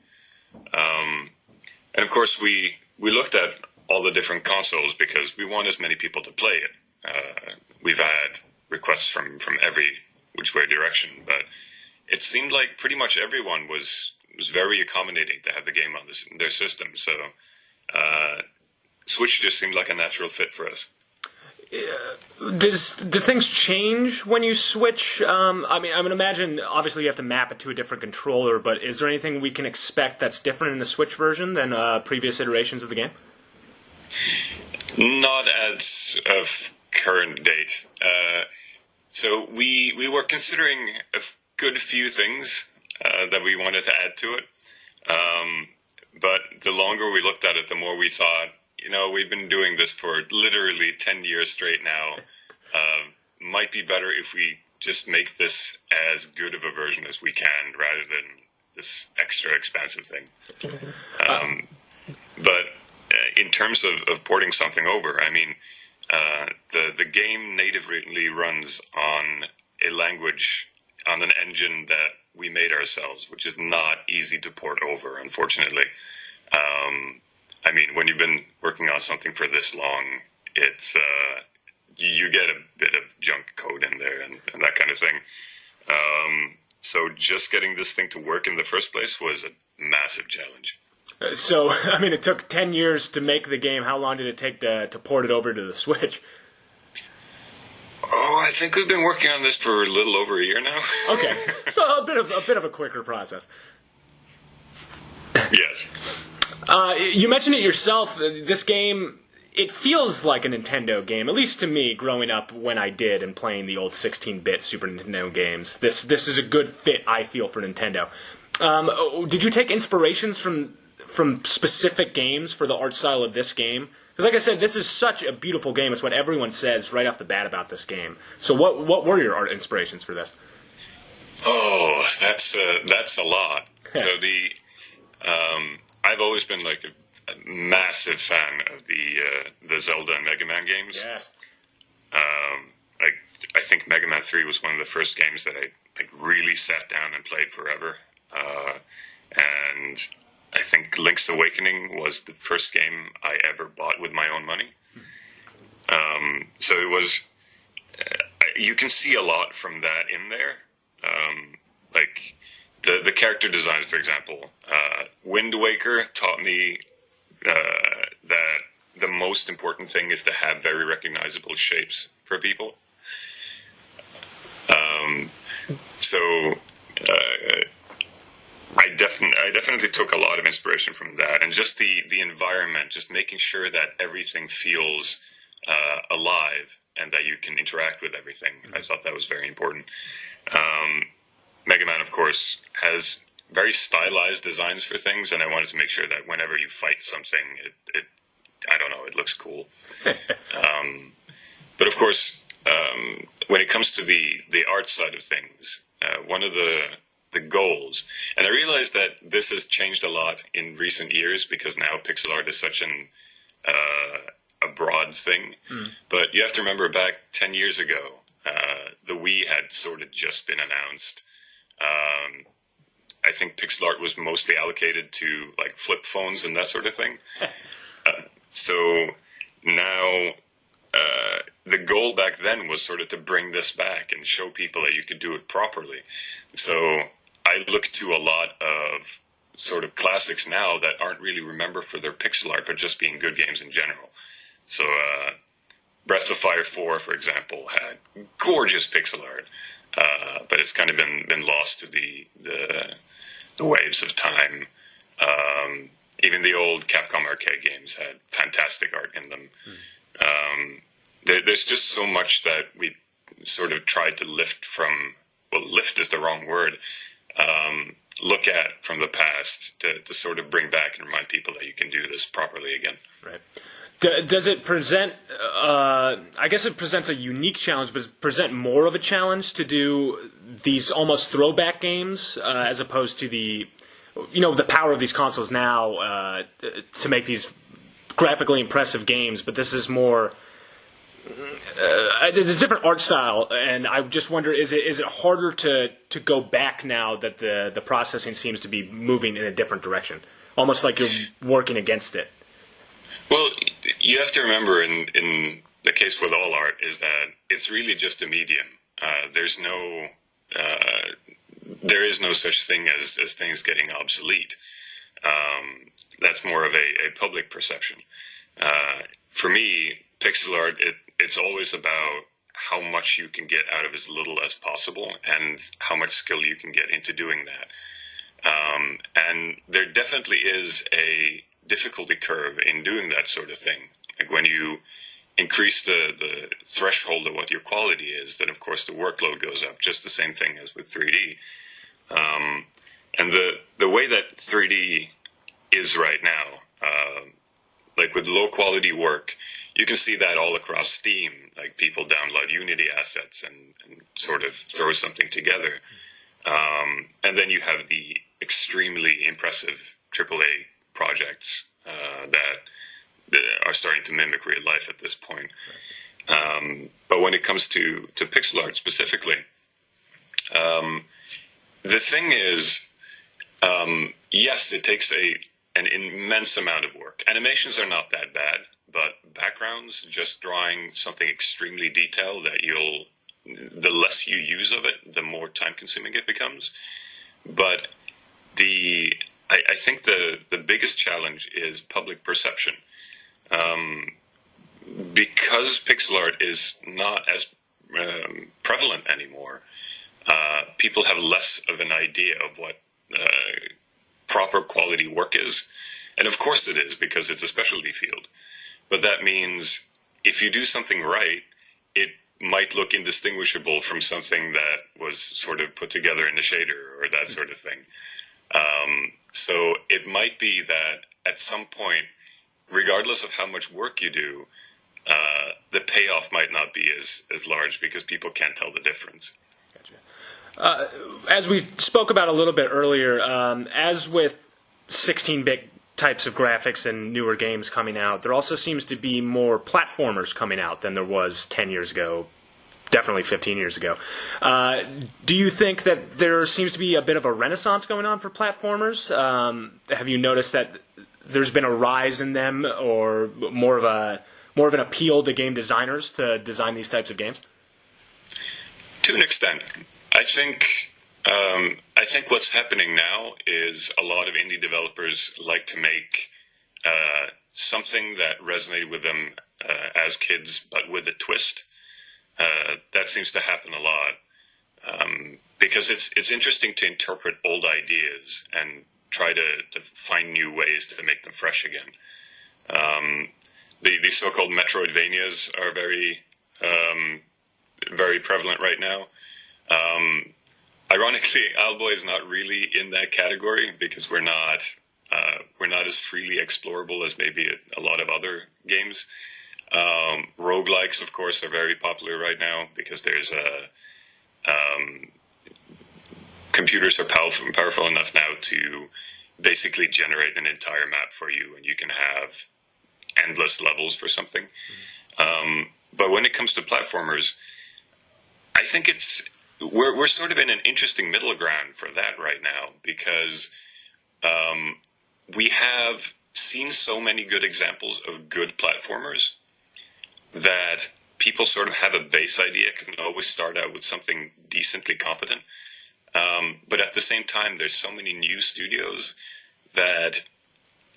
And of course, we looked at all the different consoles because we want as many people to play it. We've had requests from every which way direction, but it seemed like pretty much everyone was very accommodating to have the game on their system. So Switch just seemed like a natural fit for us. Do things change when you switch? I would imagine, obviously, you have to map it to a different controller, but is there anything we can expect that's different in the Switch version than previous iterations of the game? Not as of current date. So we were considering a good few things that we wanted to add to it. But the longer we looked at it, the more we thought, we've been doing this for literally 10 years straight now. Might be better if we just make this as good of a version as we can rather than this extra expansive thing. But in terms of porting something over, the game natively runs on a language, on an engine that we made ourselves, which is not easy to port over, unfortunately. When you've been working on something for this long, it's you get a bit of junk code in there and that kind of thing. So just getting this thing to work in the first place was a massive challenge. So, it took 10 years to make the game. How long did it take to port it over to the Switch? Oh, I think we've been working on this for a little over a year now. Okay, so a bit of a quicker process. Yes. You mentioned it yourself. This game, it feels like a Nintendo game, at least to me, growing up when I did and playing the old 16-bit Super Nintendo games. This is a good fit, I feel, for Nintendo. Did you take inspirations from specific games for the art style of this game? Because, like I said, this is such a beautiful game. It's what everyone says right off the bat about this game. So what were your art inspirations for this? Oh, that's a lot. So I've always been like a massive fan of the Zelda and Mega Man games. Yes. I think Mega Man 3 was one of the first games that I really sat down and played forever. And I think Link's Awakening was the first game I ever bought with my own money. So it was, you can see a lot from that in there. Like the character designs, for example. Wind Waker taught me that the most important thing is to have very recognizable shapes for people. I definitely took a lot of inspiration from that, and just the environment, just making sure that everything feels alive and that you can interact with everything. I thought that was very important. Mega Man, of course, has very stylized designs for things, and I wanted to make sure that whenever you fight something, it looks cool. But of course, when it comes to the art side of things, one of the goals, and I realized that this has changed a lot in recent years because now pixel art is such a broad thing. But you have to remember back 10 years ago, the Wii had sort of just been announced. I think pixel art was mostly allocated to like flip phones and that sort of thing. So now the goal back then was sort of to bring this back and show people that you could do it properly. So I look to a lot of sort of classics now that aren't really remembered for their pixel art, but just being good games in general. So Breath of Fire 4, for example, had gorgeous pixel art, but it's kind of been lost to the waves of time. Even the old Capcom arcade games had fantastic art in them. There's just so much that we sort of tried to lift from, well, lift is the wrong word, look at from the past to sort of bring back and remind people that you can do this properly again. Right. Does it present, I guess it presents a unique challenge, but does it present more of a challenge to do these almost throwback games as opposed to the power of these consoles now to make these graphically impressive games, but this is more, there's a different art style, and I just wonder, is it harder to go back now that the processing seems to be moving in a different direction? Almost like you're working against it. Well, you have to remember in the case with all art is that it's really just a medium. There's no, there is no such thing as things getting obsolete. That's more of a public perception. For me, pixel art, it's always about how much you can get out of as little as possible and how much skill you can get into doing that. And there definitely is a difficulty curve in doing that sort of thing. Like when you increase the threshold of what your quality is, then of course the workload goes up, just the same thing as with 3D. And the way that 3D is right now, like with low quality work, you can see that all across Steam. Like people download Unity assets and sort of throw something together. And then you have the extremely impressive AAA projects that are starting to mimic real life at this point. But when it comes to pixel art specifically, the thing is, yes, it takes an immense amount of work. Animations are not that bad, but backgrounds, just drawing something extremely detailed that the less you use of it, the more time-consuming it becomes. But I think the biggest challenge is public perception. Because pixel art is not as prevalent anymore, people have less of an idea of what proper quality work is. And of course it is, because it's a specialty field. But that means if you do something right, it might look indistinguishable from something that was sort of put together in a shader or that sort of thing. So it might be that at some point, regardless of how much work you do, the payoff might not be as large because people can't tell the difference. Gotcha. As we spoke about a little bit earlier, as with 16-bit types of graphics and newer games coming out, there also seems to be more platformers coming out than there was 10 years ago, definitely 15 years ago. Do you think that there seems to be a bit of a renaissance going on for platformers? Have you noticed that there's been a rise in them, or more of an appeal to game designers to design these types of games? To an extent. I think what's happening now is a lot of indie developers like to make something that resonated with them as kids, but with a twist. That seems to happen a lot because it's interesting to interpret old ideas and try to find new ways to make them fresh again. The so-called Metroidvanias are very very prevalent right now. Ironically, Owlboy is not really in that category because we're not as freely explorable as maybe a lot of other games. Roguelikes, of course, are very popular right now because there's computers are powerful enough now to basically generate an entire map for you, and you can have endless levels for something. But when it comes to platformers, I think we're sort of in an interesting middle ground for that right now because we have seen so many good examples of good platformers that people sort of have a base idea, can always start out with something decently competent. But at the same time, there's so many new studios that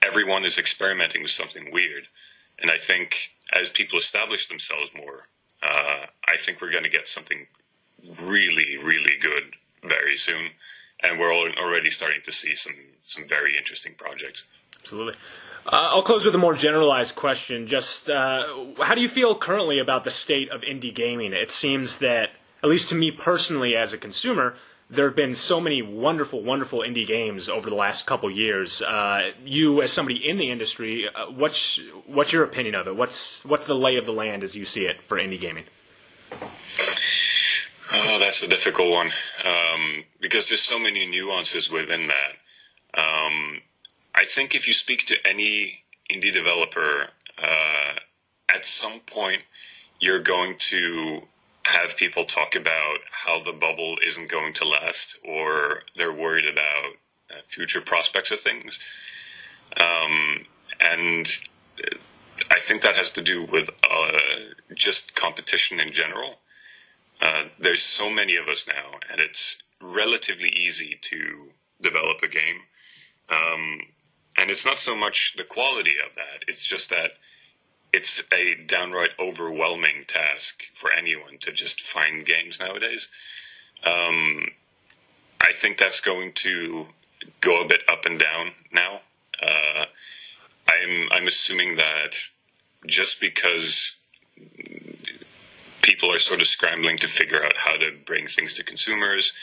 everyone is experimenting with something weird. And I think as people establish themselves more, I think we're going to get something really, really good very soon. And we're already starting to see some very interesting projects. Absolutely. I'll close with a more generalized question. Just how do you feel currently about the state of indie gaming? It seems that, at least to me personally as a consumer, there have been so many wonderful, wonderful indie games over the last couple years. You, as somebody in the industry, what's your opinion of it? What's the lay of the land as you see it for indie gaming? Oh, that's a difficult one because there's so many nuances within that. I think if you speak to any indie developer, at some point you're going to have people talk about how the bubble isn't going to last, or they're worried about future prospects of things. And I think that has to do with just competition in general. There's so many of us now, and it's relatively easy to develop a game. And it's not so much the quality of that, it's just that it's a downright overwhelming task for anyone to just find games nowadays. I think that's going to go a bit up and down now. I'm assuming that just because people are sort of scrambling to figure out how to bring things to consumers,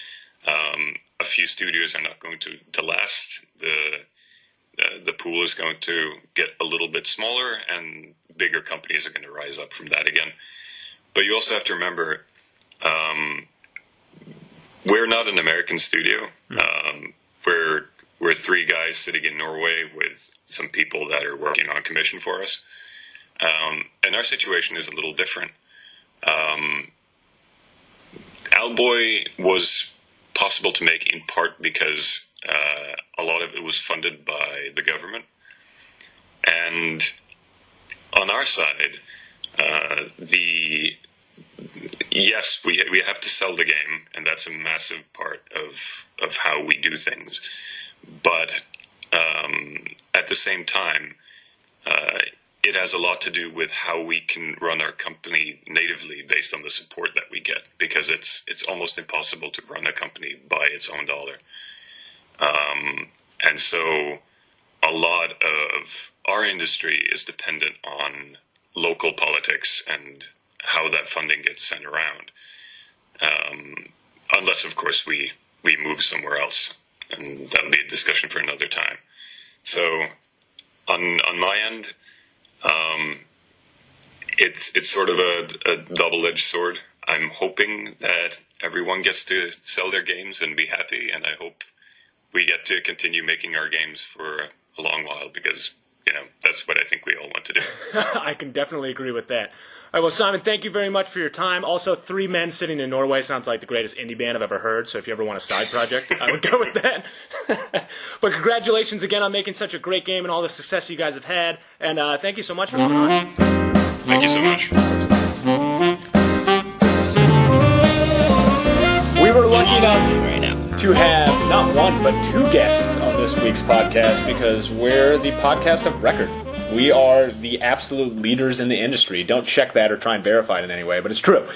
a few studios are not going to last. The pool is going to get a little bit smaller, and bigger companies are going to rise up from that again. But you also have to remember, we're not an American studio. We're three guys sitting in Norway with some people that are working on commission for us. And our situation is a little different. Owlboy was possible to make in part because a lot of it was funded by the government. And on our side, yes, we have to sell the game, and that's a massive part of how we do things. But at the same time, it has a lot to do with how we can run our company natively based on the support that we get, because it's almost impossible to run a company by its own dollar. And so a lot of our industry is dependent on local politics and how that funding gets sent around. Unless, of course, we move somewhere else, and that'll be a discussion for another time. So on my end, it's sort of a double-edged sword. I'm hoping that everyone gets to sell their games and be happy, and I hope we get to continue making our games for a long while, because, that's what I think we all want to do. I can definitely agree with that. All right, well, Simon, thank you very much for your time. Also, three men sitting in Norway sounds like the greatest indie band I've ever heard, so if you ever want a side project, I would go with that. But congratulations again on making such a great game and all the success you guys have had, and thank you so much for coming on. Thank you so much. We were lucky enough to have not one, but two guests on this week's podcast, because we're the podcast of record. We are the absolute leaders in the industry. Don't check that or try and verify it in any way, but it's true.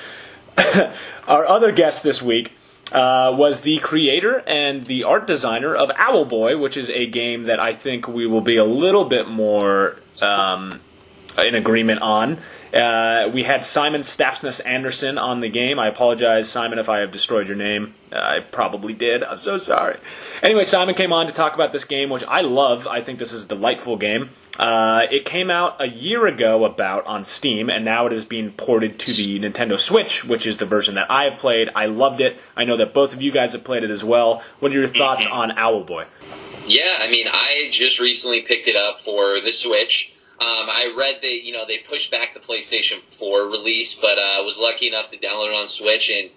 Our other guest this week was the creator and the art designer of Owlboy, which is a game that I think we will be a little bit more in agreement on. We had Simon Stafsnes Anderson on the game. I apologize, Simon, if I have destroyed your name. I probably did. I'm so sorry. Anyway, Simon came on to talk about this game, which I love. I think this is a delightful game. It came out a year ago on Steam, and now it is being ported to the Nintendo Switch, which is the version that I have played. I loved it. I know that both of you guys have played it as well. What are your thoughts on Owlboy? Yeah, I just recently picked it up for the Switch. I read that, they pushed back the PlayStation 4 release, but I was lucky enough to download it on Switch, and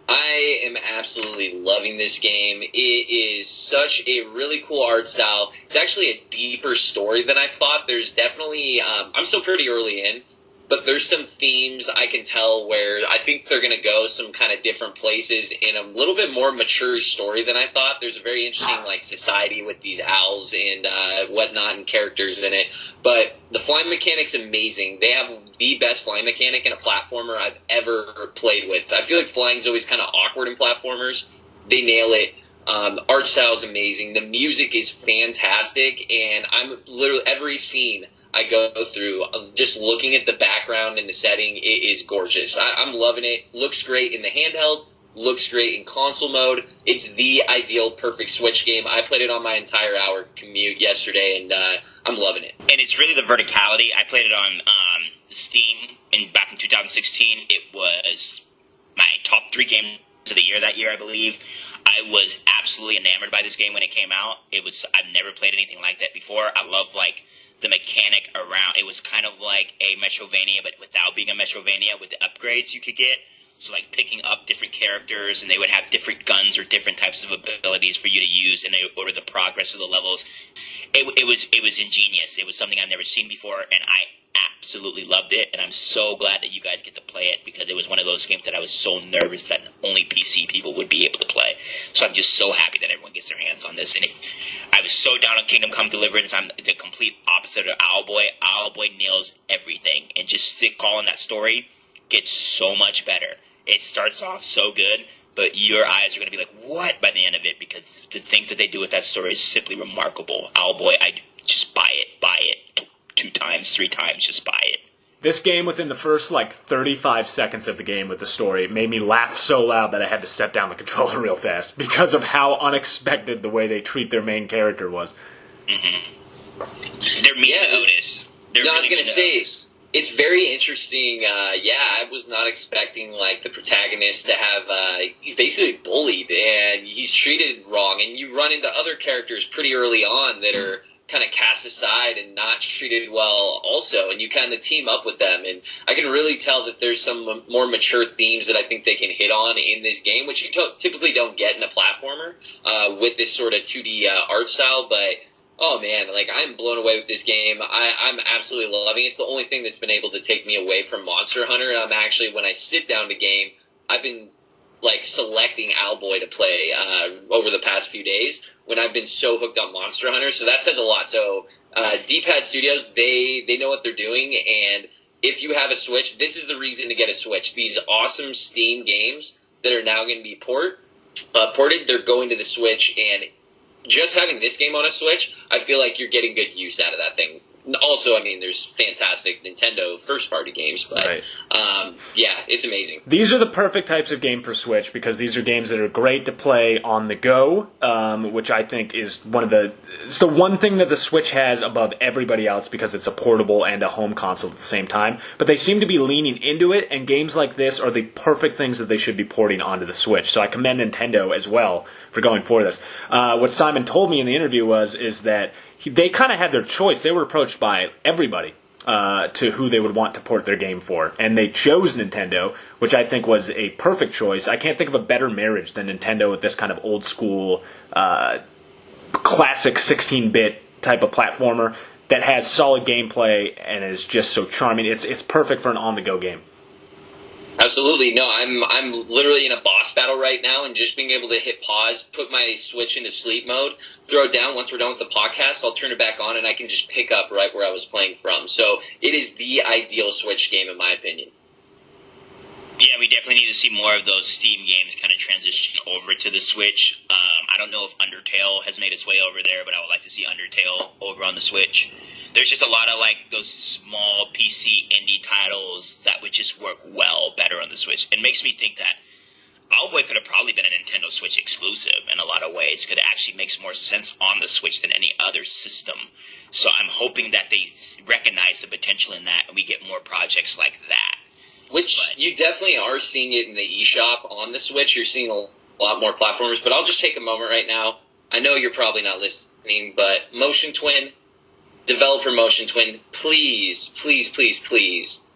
I am absolutely loving this game. It is such a really cool art style. It's actually a deeper story than I thought. There's definitely, I'm still pretty early in, but there's some themes I can tell where I think they're going to go some kind of different places in a little bit more mature story than I thought. There's a very interesting society with these owls and whatnot and characters in it. But the flying mechanic's amazing. They have the best flying mechanic in a platformer I've ever played with. I feel like flying's always kind of awkward in platformers. They nail it. The art style is amazing. The music is fantastic, and I'm literally every scene I go through, just looking at the background and the setting, it is gorgeous. I'm loving it. Looks great in the handheld. Looks great in console mode. It's the ideal perfect Switch game. I played it on my entire hour commute yesterday, and I'm loving it. And it's really the verticality. I played it on Steam back in 2016. It was my top 3 games of the year that year, I believe. I was absolutely enamored by this game when it came out. I've never played anything like that before. I love the mechanic around. It was kind of like a Metrovania, but without being a Metrovania, with the upgrades you could get. So picking up different characters, and they would have different guns or different types of abilities for you to use in order the progress of the levels. It was ingenious. It was something I've never seen before, and I absolutely loved it, and I'm so glad that you guys get to play it, because it was one of those games that I was so nervous that only PC people would be able to play. So I'm just so happy that everyone gets their hands on this. And I was so down on Kingdom Come Deliverance. I'm the complete opposite of Owlboy. Owlboy nails everything, and just calling that story gets so much better. It starts off so good, but your eyes are going to be like, what, by the end of it, because the things that they do with that story is simply remarkable. Owlboy, I just buy it. 2 times, 3 times, just buy it. This game, within the first, 35 seconds of the game with the story, made me laugh so loud that I had to set down the controller real fast because of how unexpected the way they treat their main character was. Mm-hmm. They're mean to Otis. I was going to say, it's very interesting. I was not expecting, the protagonist to have, he's basically bullied, and he's treated wrong, and you run into other characters pretty early on that are kind of cast aside and not treated well also, and you kind of team up with them, and I can really tell that there's some more mature themes that I think they can hit on in this game, which you typically don't get in a platformer with this sort of 2D art style, but oh man, I'm blown away with this game. I'm absolutely loving it. It's the only thing that's been able to take me away from Monster Hunter, and I'm actually, when I sit down to game, I've been selecting Owlboy to play over the past few days when I've been so hooked on Monster Hunter. So that says a lot. So DPad Studios, they know what they're doing, and if you have a Switch, this is the reason to get a Switch. These awesome Steam games that are now going to be ported, they're going to the Switch, and just having this game on a Switch, I feel like you're getting good use out of that thing. Also, there's fantastic Nintendo first-party games, but right. It's amazing. These are the perfect types of game for Switch, because these are games that are great to play on the go, which I think is it's the one thing that the Switch has above everybody else, because it's a portable and a home console at the same time. But they seem to be leaning into it, and games like this are the perfect things that they should be porting onto the Switch. So I commend Nintendo as well for going for this. What Simon told me in the interview is that they kind of had their choice. They were approached by everybody to who they would want to port their game for, and they chose Nintendo, which I think was a perfect choice. I can't think of a better marriage than Nintendo with this kind of old school, classic 16-bit type of platformer that has solid gameplay and is just so charming. It's perfect for an on-the-go game. Absolutely. No, I'm literally in a boss battle right now, and just being able to hit pause, put my Switch into sleep mode, throw it down. Once we're done with the podcast, I'll turn it back on, and I can just pick up right where I was playing from. So it is the ideal Switch game, in my opinion. Yeah, we definitely need to see more of those Steam games kind of transition over to the Switch. I don't know if Undertale has made its way over there, but I would like to see Undertale over on the Switch. There's just a lot of those small PC indie titles that would just work well better on the Switch. It makes me think that Owlboy could have probably been an Nintendo Switch exclusive in a lot of ways. Could actually makes more sense on the Switch than any other system. So I'm hoping that they recognize the potential in that, and we get more projects like that. You definitely are seeing it in the eShop on the Switch. You're seeing a lot more platformers, but I'll just take a moment right now. I know you're probably not listening, but Motion Twin, developer Motion Twin, please, please, please, please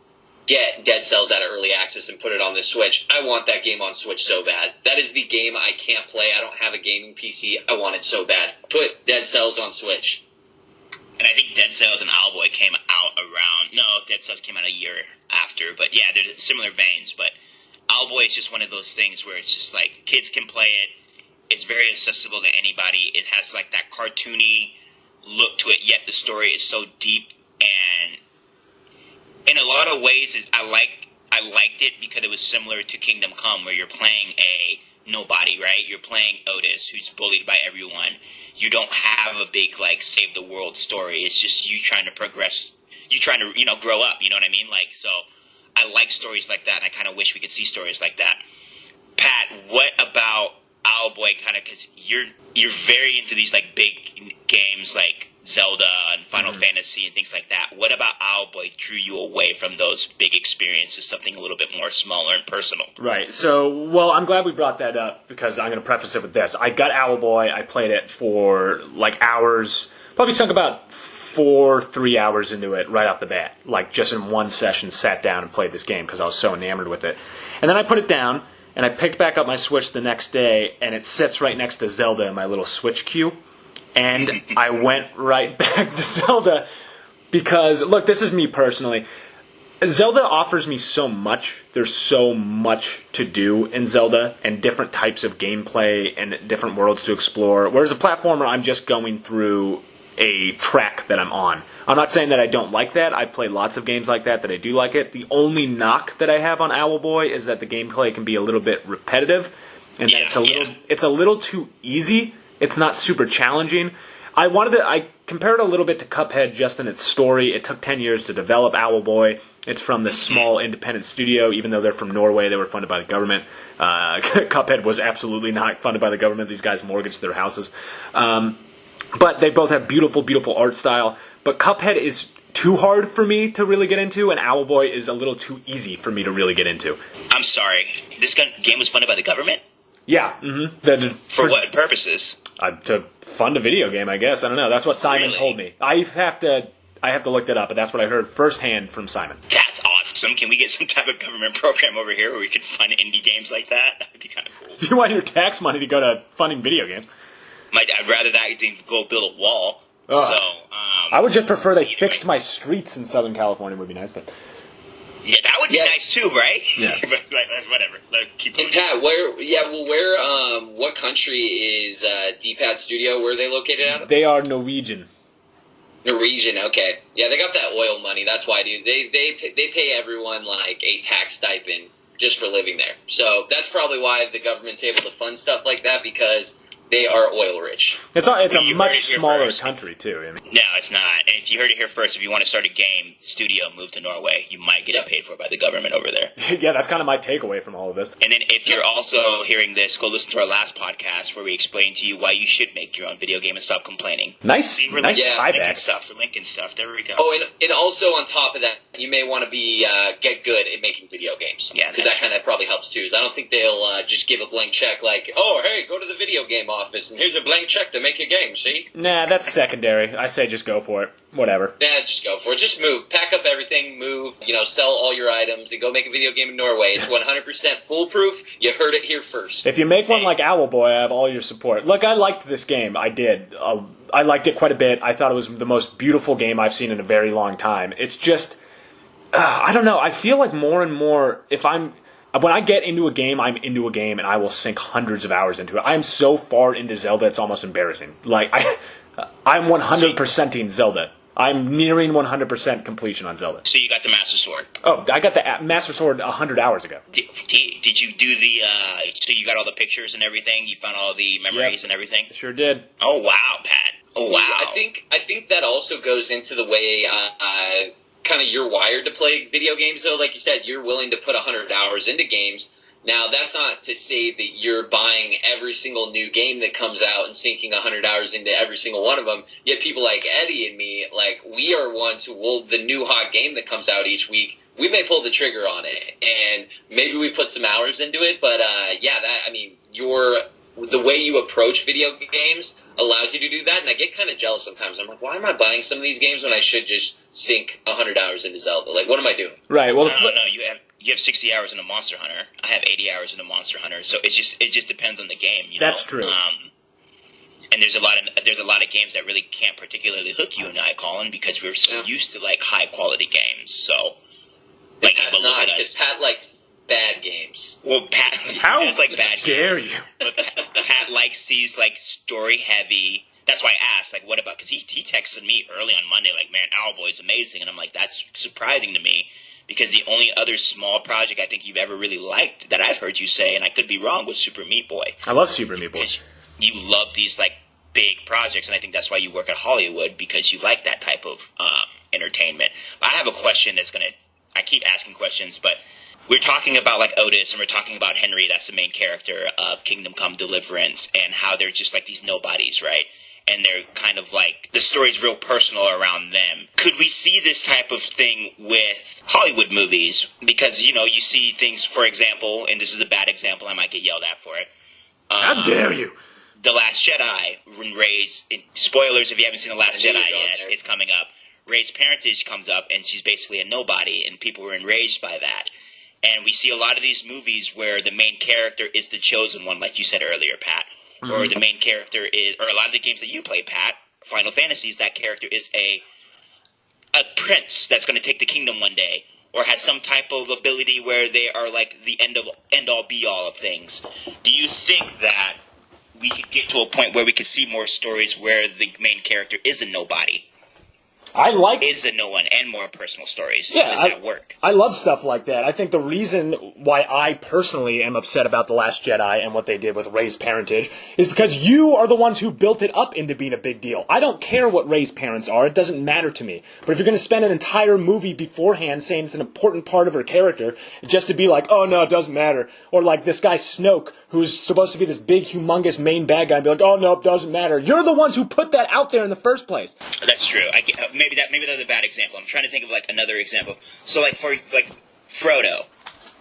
get Dead Cells out of early access and put it on the Switch. I want that game on Switch so bad. That is the game I can't play. I don't have a gaming PC. I want it so bad. Put Dead Cells on Switch. And I think Dead Cells and Owlboy came out Dead Cells came out a year after, but yeah, they're similar veins, but Owlboy is just one of those things where it's just kids can play it, it's very accessible to anybody, it has that cartoony look to it, yet the story is so deep, and in a lot of ways, I liked it because it was similar to Kingdom Come, where you're playing a nobody, right? You're playing Otis, who's bullied by everyone. You don't have a big, save the world story. It's just you trying to progress. You trying to, grow up. You know what I mean? So I like stories like that, and I kind of wish we could see stories like that. Pat, what about Owlboy? Because you're very into these big games like Zelda and Final Fantasy and things like that. What about Owlboy drew you away from those big experiences, something a little bit more smaller and personal? Right. So, I'm glad we brought that up, because I'm going to preface it with this. I got Owlboy. I played it for hours. Probably sunk about 3 hours into it right off the bat. Just in one session, sat down and played this game because I was so enamored with it. And then I put it down, and I picked back up my Switch the next day, and it sits right next to Zelda in my little Switch queue. And I went right back to Zelda Because, look, this is me personally. Zelda offers me so much. There's so much to do in Zelda, and different types of gameplay and different worlds to explore. Whereas a platformer, I'm just going through a track that I'm on. I'm not saying that I don't like that. I've played lots of games like that I do like it. The only knock that I have on Owlboy is that the gameplay can be a little bit repetitive, and that it's a little too easy. It's not super challenging. I compared it a little bit to Cuphead just in its story. It took 10 years to develop Owlboy. It's from this small independent studio, even though they're from Norway. They were funded by the government. Cuphead was absolutely not funded by the government. These guys mortgaged their houses. But they both have beautiful, beautiful art style. But Cuphead is too hard for me to really get into, and Owlboy is a little too easy for me to really get into. I'm sorry. This game was funded by the government? Yeah. Mm-hmm. For what purposes? To fund a video game, I guess. I don't know. That's what Simon told me. I have to look that up, but that's what I heard firsthand from Simon. That's awesome. Can we get some type of government program over here where we can fund indie games like that? That would be kind of cool. You want your tax money to go to funding video games? I'd rather that than go build a wall. I would just prefer they fixed my streets in Southern California. Would be nice, but yeah, that would be nice too, right? Yeah. But whatever. Keep going. And Pat, what country is DPad Studio? Where are they located out of? They are Norwegian. Norwegian, okay. Yeah, they got that oil money. That's why, dude. They pay everyone like a tax stipend just for living there. So that's probably why the government's able to fund stuff like that, because they are oil rich. It's a much smaller country, too. I mean. No, it's not. And if you heard it here first, if you want to start a game studio, move to Norway. You might get it paid for by the government over there. Yeah, that's kind of my takeaway from all of this. And then if you're also hearing this, go listen to our last podcast where we explain to you why you should make your own video game and stop complaining. Nice Linking stuff. There we go. Oh, and also on top of that, you may want to be get good at making video games. Yeah, because that kind of probably helps too. I don't think they'll just give a blank check like, oh, hey, go to the video game office and here's a blank check to make your game. See? Nah, that's secondary. I say just go for it. Whatever. Yeah, just go for it. Just move. Pack up everything, move, sell all your items, and go make a video game in Norway. It's 100% foolproof. You heard it here first. If you make one like Owlboy, I have all your support. Look, I liked this game. I did. I liked it quite a bit. I thought it was the most beautiful game I've seen in a very long time. It's just, I don't know. I feel like more and more, when I get into a game, I'm into a game, and I will sink hundreds of hours into it. I am so far into Zelda, it's almost embarrassing. Like, I'm 100%ing Zelda. I'm nearing 100% completion on Zelda. So you got the Master Sword? Oh, I got the Master Sword 100 hours ago. Did you do so you got all the pictures and everything? You found all the memories and everything? Sure did. Oh, wow, Pat. Oh, wow. I think that also goes into the way kind of you're wired to play video games, though. Like you said, you're willing to put 100 hours into games. Now, that's not to say that you're buying every single new game that comes out and sinking 100 hours into every single one of them. Yet people like Eddie and me, like, we are ones who will, the new hot game that comes out each week, we may pull the trigger on it. And maybe we put some hours into it. But, the way you approach video games allows you to do that, and I get kind of jealous sometimes. I'm like, why am I buying some of these games when I should just sink 100 hours into Zelda? Like, what am I doing? Right. Well, no, you have 60 hours in a Monster Hunter. I have 80 hours in a Monster Hunter. So it just depends on the game. That's true. And there's a lot of games that really can't particularly hook you and I, Collin, because we're so used to like high quality games. So like, Pat's not, because Pat likes bad games. Well, Pat like bad dare games. you? But Pat likes these like story heavy. That's why I asked, like, what about? Because he texted me early on Monday, like, man, Owlboy's amazing, and I'm like, that's surprising to me, because the only other small project I think you've ever really liked that I've heard you say, and I could be wrong, was Super Meat Boy. I love Super Meat Boy. Because you love these like big projects, and I think that's why you work at Hollywood, because you like that type of entertainment. I have a question I keep asking questions, but we're talking about like Otis, and we're talking about Henry, that's the main character of Kingdom Come Deliverance, and how they're just like these nobodies, right? And they're kind of like, the story's real personal around them. Could we see this type of thing with Hollywood movies? Because, you see things, for example, and this is a bad example, I might get yelled at for it. How dare you? The Last Jedi, when Rey's, spoilers if you haven't seen The Last Jedi yet, it's coming up. Rey's parentage comes up, and she's basically a nobody, and people were enraged by that. And we see a lot of these movies where the main character is the chosen one, like you said earlier, Pat. Mm-hmm. Or the main character is, or a lot of the games that you play, Pat, Final Fantasies, that character is a a prince that's going to take the kingdom one day, or has some type of ability where they are like the end all be all of things. Do you think that we could get to a point where we could see more stories where the main character is a nobody? Is a no one, and more personal stories. Yeah, does that work? I love stuff like that. I think the reason why I personally am upset about The Last Jedi and what they did with Rey's parentage is because you are the ones who built it up into being a big deal. I don't care what Rey's parents are. It doesn't matter to me. But if you're going to spend an entire movie beforehand saying it's an important part of her character, just to be like, oh, no, it doesn't matter. Or like this guy Snoke, who's supposed to be this big, humongous main bad guy, and be like, oh, no, it doesn't matter. You're the ones who put that out there in the first place. That's true. Maybe that's a bad example. I'm trying to think of like another example. So like for like Frodo,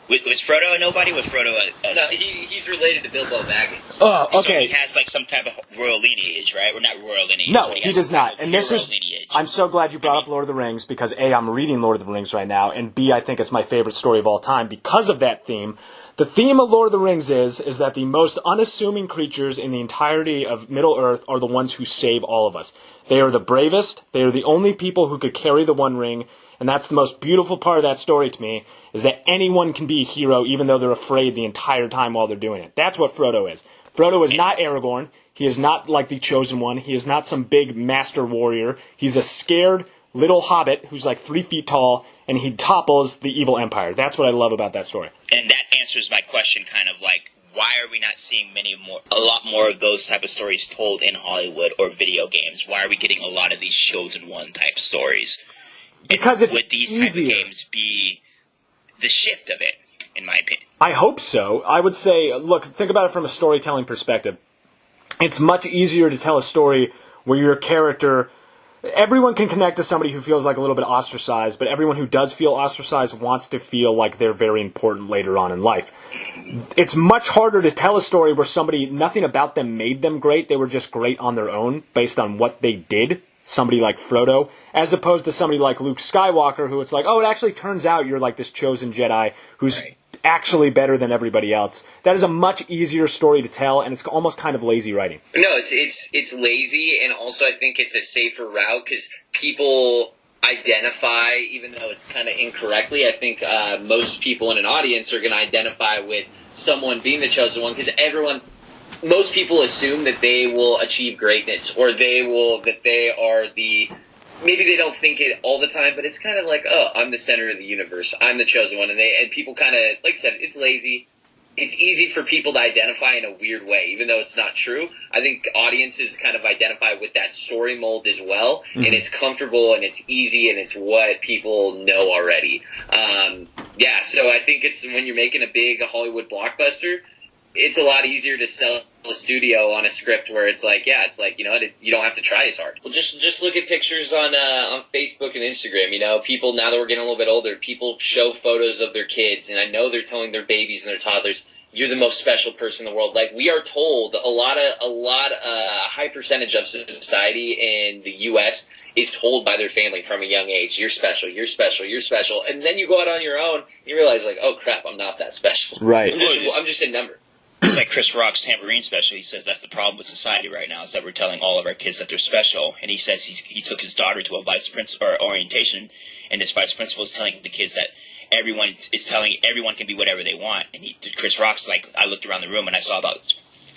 was Frodo a nobody? Was Frodo no? He's related to Bilbo Baggins. Oh, okay. So he has like some type of royal lineage, right? Or not royal lineage. No, he does not. And this is. Lineage. I'm so glad you brought up Lord of the Rings because A, I'm reading Lord of the Rings right now, and B, I think it's my favorite story of all time because of that theme. The theme of Lord of the Rings is that the most unassuming creatures in the entirety of Middle-earth are the ones who save all of us. They are the bravest, they are the only people who could carry the One Ring, and that's the most beautiful part of that story to me, is that anyone can be a hero even though they're afraid the entire time while they're doing it. That's what Frodo is. Frodo is not Aragorn, he is not like the Chosen One, he is not some big master warrior, he's a scared little hobbit who's like 3 feet tall, and he topples the evil empire. That's what I love about that story. And that answers my question, kind of like, why are we not seeing a lot more of those type of stories told in Hollywood or video games? Why are we getting a lot of these Chosen One type stories? Because it's would these easier. Types of games be the shift of it, in my opinion? I hope so. I would say, look, think about it from a storytelling perspective. It's much easier to tell a story where your character... Everyone can connect to somebody who feels like a little bit ostracized, but everyone who does feel ostracized wants to feel like they're very important later on in life. It's much harder to tell a story where nothing about them made them great, they were just great on their own, based on what they did, somebody like Frodo, as opposed to somebody like Luke Skywalker, who it's like, oh, it actually turns out you're like this chosen Jedi who's... Right. Actually better than everybody else. That is a much easier story to tell, and it's almost kind of lazy writing. No, it's lazy, and also I think it's a safer route because people identify, even though it's kind of incorrectly. I think most people in an audience are going to identify with someone being the chosen one because most people assume that they will achieve greatness or that they are the. Maybe they don't think it all the time, but it's kind of like, oh, I'm the center of the universe. I'm the chosen one. And people kind of, like I said, it's lazy. It's easy for people to identify in a weird way, even though it's not true. I think audiences kind of identify with that story mold as well. Mm-hmm. And it's comfortable and it's easy and it's what people know already. So I think it's when you're making a big Hollywood blockbuster, it's a lot easier to sell a studio on a script where it's like, you don't have to try as hard. Well, just look at pictures on Facebook and Instagram. People, now that we're getting a little bit older, people show photos of their kids, and I know they're telling their babies and their toddlers, you're the most special person in the world. Like, we are told a high percentage of society in the U.S. is told by their family from a young age, you're special, you're special, you're special. And then you go out on your own, and you realize, like, oh, crap, I'm not that special. Right. I'm just a number. It's like Chris Rock's Tambourine special. He says that's the problem with society right now is that we're telling all of our kids that they're special. And he says he took his daughter to a vice principal or orientation, and this vice principal is telling the kids that everyone can be whatever they want. And Chris Rock's like, I looked around the room and I saw about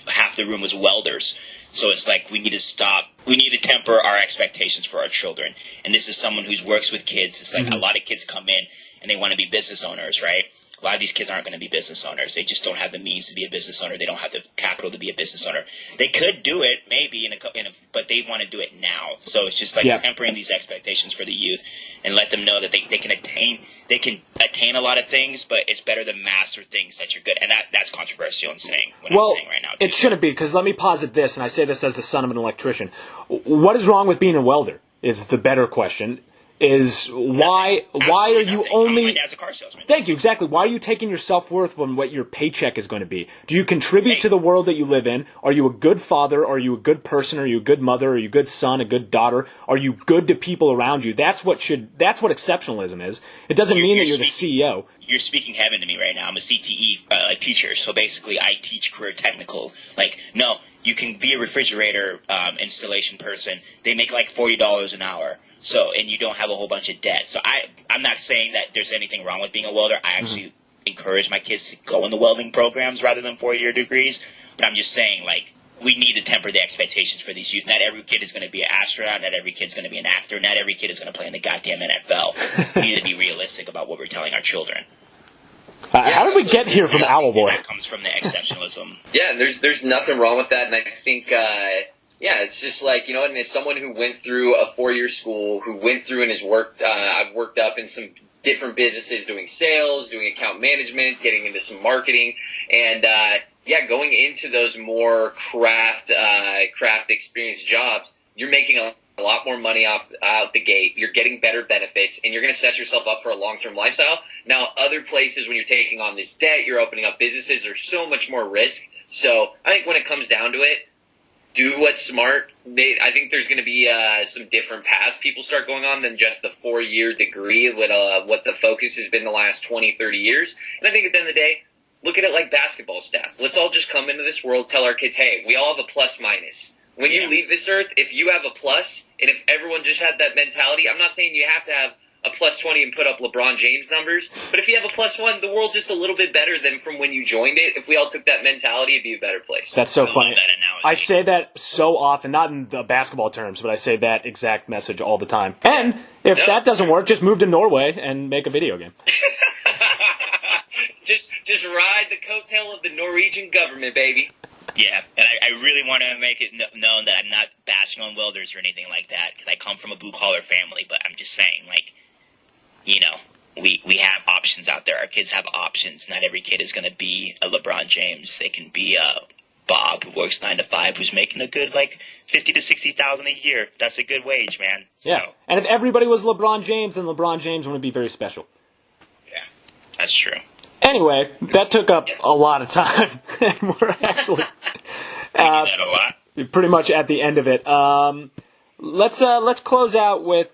half the room was welders. So it's like we need to stop. We need to temper our expectations for our children. And this is someone who works with kids. It's like a lot of kids come in and they want to be business owners, right? A lot of these kids aren't going to be business owners. They just don't have the means to be a business owner. They don't have the capital to be a business owner. They could do it maybe but they want to do it now. So it's just like tempering these expectations for the youth and let them know that they can attain a lot of things, but it's better to master things that you're good. And that's controversial in saying what I'm saying right now. It shouldn't be, because let me posit this, and I say this as the son of an electrician. What is wrong with being a welder is the better question. Is why are you only... My dad's a car salesman. Thank you, exactly. Why are you taking your self-worth on what your paycheck is going to be? Do you contribute to the world that you live in? Are you a good father? Are you a good person? Are you a good mother? Are you a good son, a good daughter? Are you good to people around you? That's what exceptionalism is. It doesn't mean that you're the CEO. you're speaking heaven to me right now. I'm a CTE teacher, so basically I teach career technical. Like, no, you can be a refrigerator installation person. They make like $40 an hour. So, and you don't have a whole bunch of debt. So I'm not saying that there's anything wrong with being a welder. I actually encourage my kids to go in the welding programs rather than 4-year degrees. But I'm just saying, like, we need to temper the expectations for these youth. Not every kid is going to be an astronaut. Not every kid's going to be an actor. Not every kid is going to play in the goddamn NFL. We need to be realistic about what we're telling our children. How did we get here from Owlboy? It comes from the exceptionalism. Yeah, there's nothing wrong with that, and I think it's just like, you know, and as someone who went through a 4-year school, who went through and has worked, I've worked up in some different businesses, doing sales, doing account management, getting into some marketing, and going into those more craft experience jobs, you're making a lot more money out the gate. You're getting better benefits, and you're going to set yourself up for a long-term lifestyle. Now, other places, when you're taking on this debt, you're opening up businesses, there's so much more risk. So I think when it comes down to it, do what's smart. I think there's going to be some different paths people start going on than just the 4-year degree with what the focus has been the last 20, 30 years. And I think at the end of the day, look at it like basketball stats. Let's all just come into this world, tell our kids, hey, we all have a plus-minus. When you leave this earth, if you have a plus, and if everyone just had that mentality, I'm not saying you have to have a plus 20 and put up LeBron James numbers, but if you have a plus 1, the world's just a little bit better than from when you joined it. If we all took that mentality, it'd be a better place. That's so funny. That analogy. I say that so often, not in the basketball terms, but I say that exact message all the time. And if that doesn't work, just move to Norway and make a video game. Just ride the coattail of the Norwegian government, baby. Yeah, and I really want to make it known that I'm not bashing on welders or anything like that, because I come from a blue-collar family, but I'm just saying, like, you know, we have options out there. Our kids have options. Not every kid is going to be a LeBron James. They can be a Bob who works 9 to 5, who's making a good, like, $50,000 to $60,000 a year. That's a good wage, man. Yeah, so, and if everybody was LeBron James, then LeBron James wouldn't be very special. Yeah, that's true. Anyway, that took up a lot of time, and we're actually that a lot. Pretty much at the end of it. Let's close out with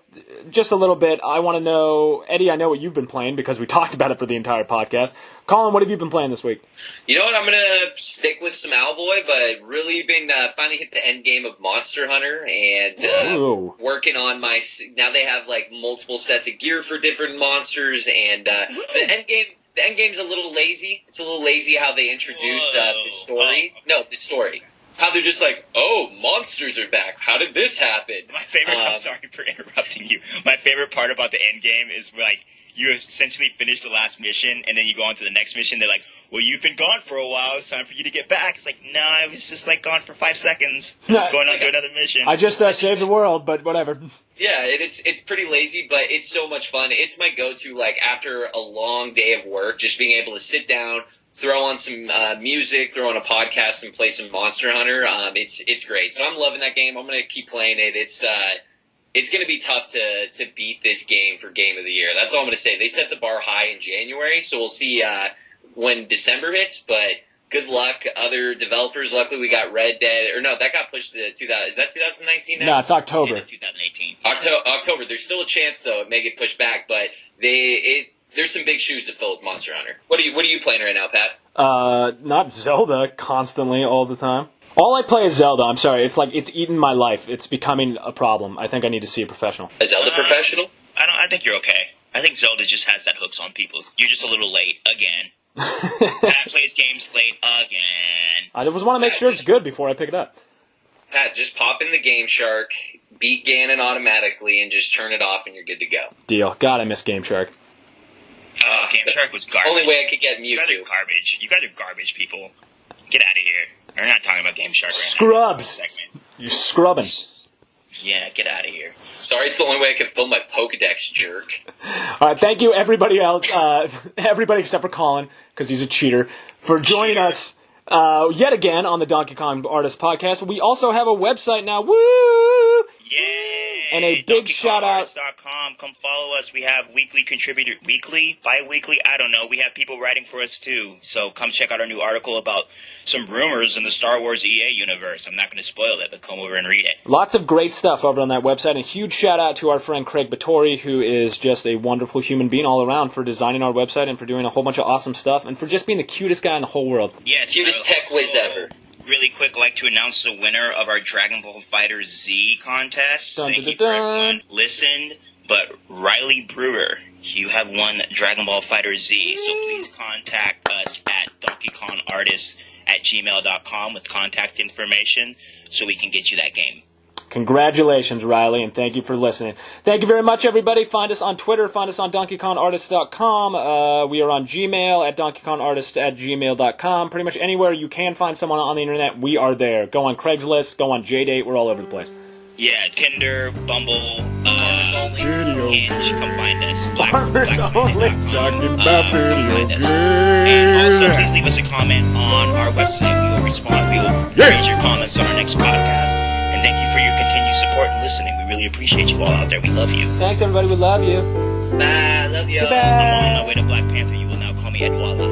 just a little bit. I want to know, Eddie, I know what you've been playing because we talked about it for the entire podcast. Collin, what have you been playing this week? You know what? I'm going to stick with some Owlboy, but really been finally hit the end game of Monster Hunter and working on my. Now they have like multiple sets of gear for different monsters, and the end game. The endgame's a little lazy. It's a little lazy how they introduce the story. No, the story. How they're just like, oh, monsters are back. How did this happen? My favorite, I'm sorry for interrupting you. My favorite part about the endgame is like, you essentially finish the last mission, and then you go on to the next mission. They're like, well, you've been gone for a while. It's time for you to get back. It's like, no, I was just like gone for 5 seconds. Just going on to another mission. I just saved the world, but whatever. Yeah, it's pretty lazy, but it's so much fun. It's my go-to, like, after a long day of work, just being able to sit down, throw on some music, throw on a podcast, and play some Monster Hunter. It's great. So I'm loving that game. I'm going to keep playing it. It's going to be tough to beat this game for Game of the Year. That's all I'm going to say. They set the bar high in January, so we'll see when December hits, but good luck, other developers. Luckily, we got Red Dead. Or no, that got pushed to 2000. Is that 2019 now? No, it's October. Yeah, 2018. October. There's still a chance, though. It may get pushed back, but there's some big shoes to fill with Monster Hunter. What are you playing right now, Pat? Not Zelda constantly all the time. All I play is Zelda. I'm sorry. It's like it's eaten my life. It's becoming a problem. I think I need to see a professional. A Zelda professional? I think you're okay. I think Zelda just has that hooks on people. You're just a little late again. Pat plays games late again. I just want to make sure it's good before I pick it up. Pat, just pop in the Game Shark, beat Ganon automatically, and just turn it off, and you're good to go. Deal. God, I miss Game Shark. Game Shark was garbage. Only way I could get Mewtwo. You guys are garbage. You guys are garbage people. Get out of here. We're not talking about Game Shark right Scrubs. now. You're scrubbing. Yeah, get out of here. Sorry, it's the only way I could fill my Pokedex, jerk. All right, thank you, everybody else, everybody except for Collin, because he's a cheater, for joining us yet again on the Donkey Kong Artist Podcast. We also have a website now. Woo! Yeah! And a big shout out. Come follow us. We have bi-weekly, I don't know. We have people writing for us too. So come check out our new article about some rumors in the Star Wars EA universe. I'm not going to spoil it, but come over and read it. Lots of great stuff over on that website. And a huge shout out to our friend Craig Batory, who is just a wonderful human being all around, for designing our website and for doing a whole bunch of awesome stuff and for just being the cutest guy in the whole world. Yeah, cutest tech whiz ever. Really quick, like to announce the winner of our Dragon Ball Fighter Z contest. Thank you for everyone listened. But Riley Brewer, you have won Dragon Ball Fighter Z. So please contact us at donkeykongartist@gmail.com with contact information so we can get you that game. Congratulations, Riley, and thank you for listening. Thank you very much, everybody. Find us on Twitter. Find us on DonkeyKongArtist.com. We are on Gmail at DonkeyKongArtist@gmail.com. Pretty much anywhere you can find someone on the internet, we are there. Go on Craigslist. Go on JDate. We're all over the place. Yeah, Tinder, Bumble, Hinge. Come find us. Farmers only. Talking about video games. And also, please leave us a comment on our website. We will respond. We will read your comments on our next podcast. And thank you for your continued support and listening. We really appreciate you all out there. We love you. Thanks, everybody. We love you. Bye. Love you. Bye. I'm on my way to Black Panther. You will now call me Edwala.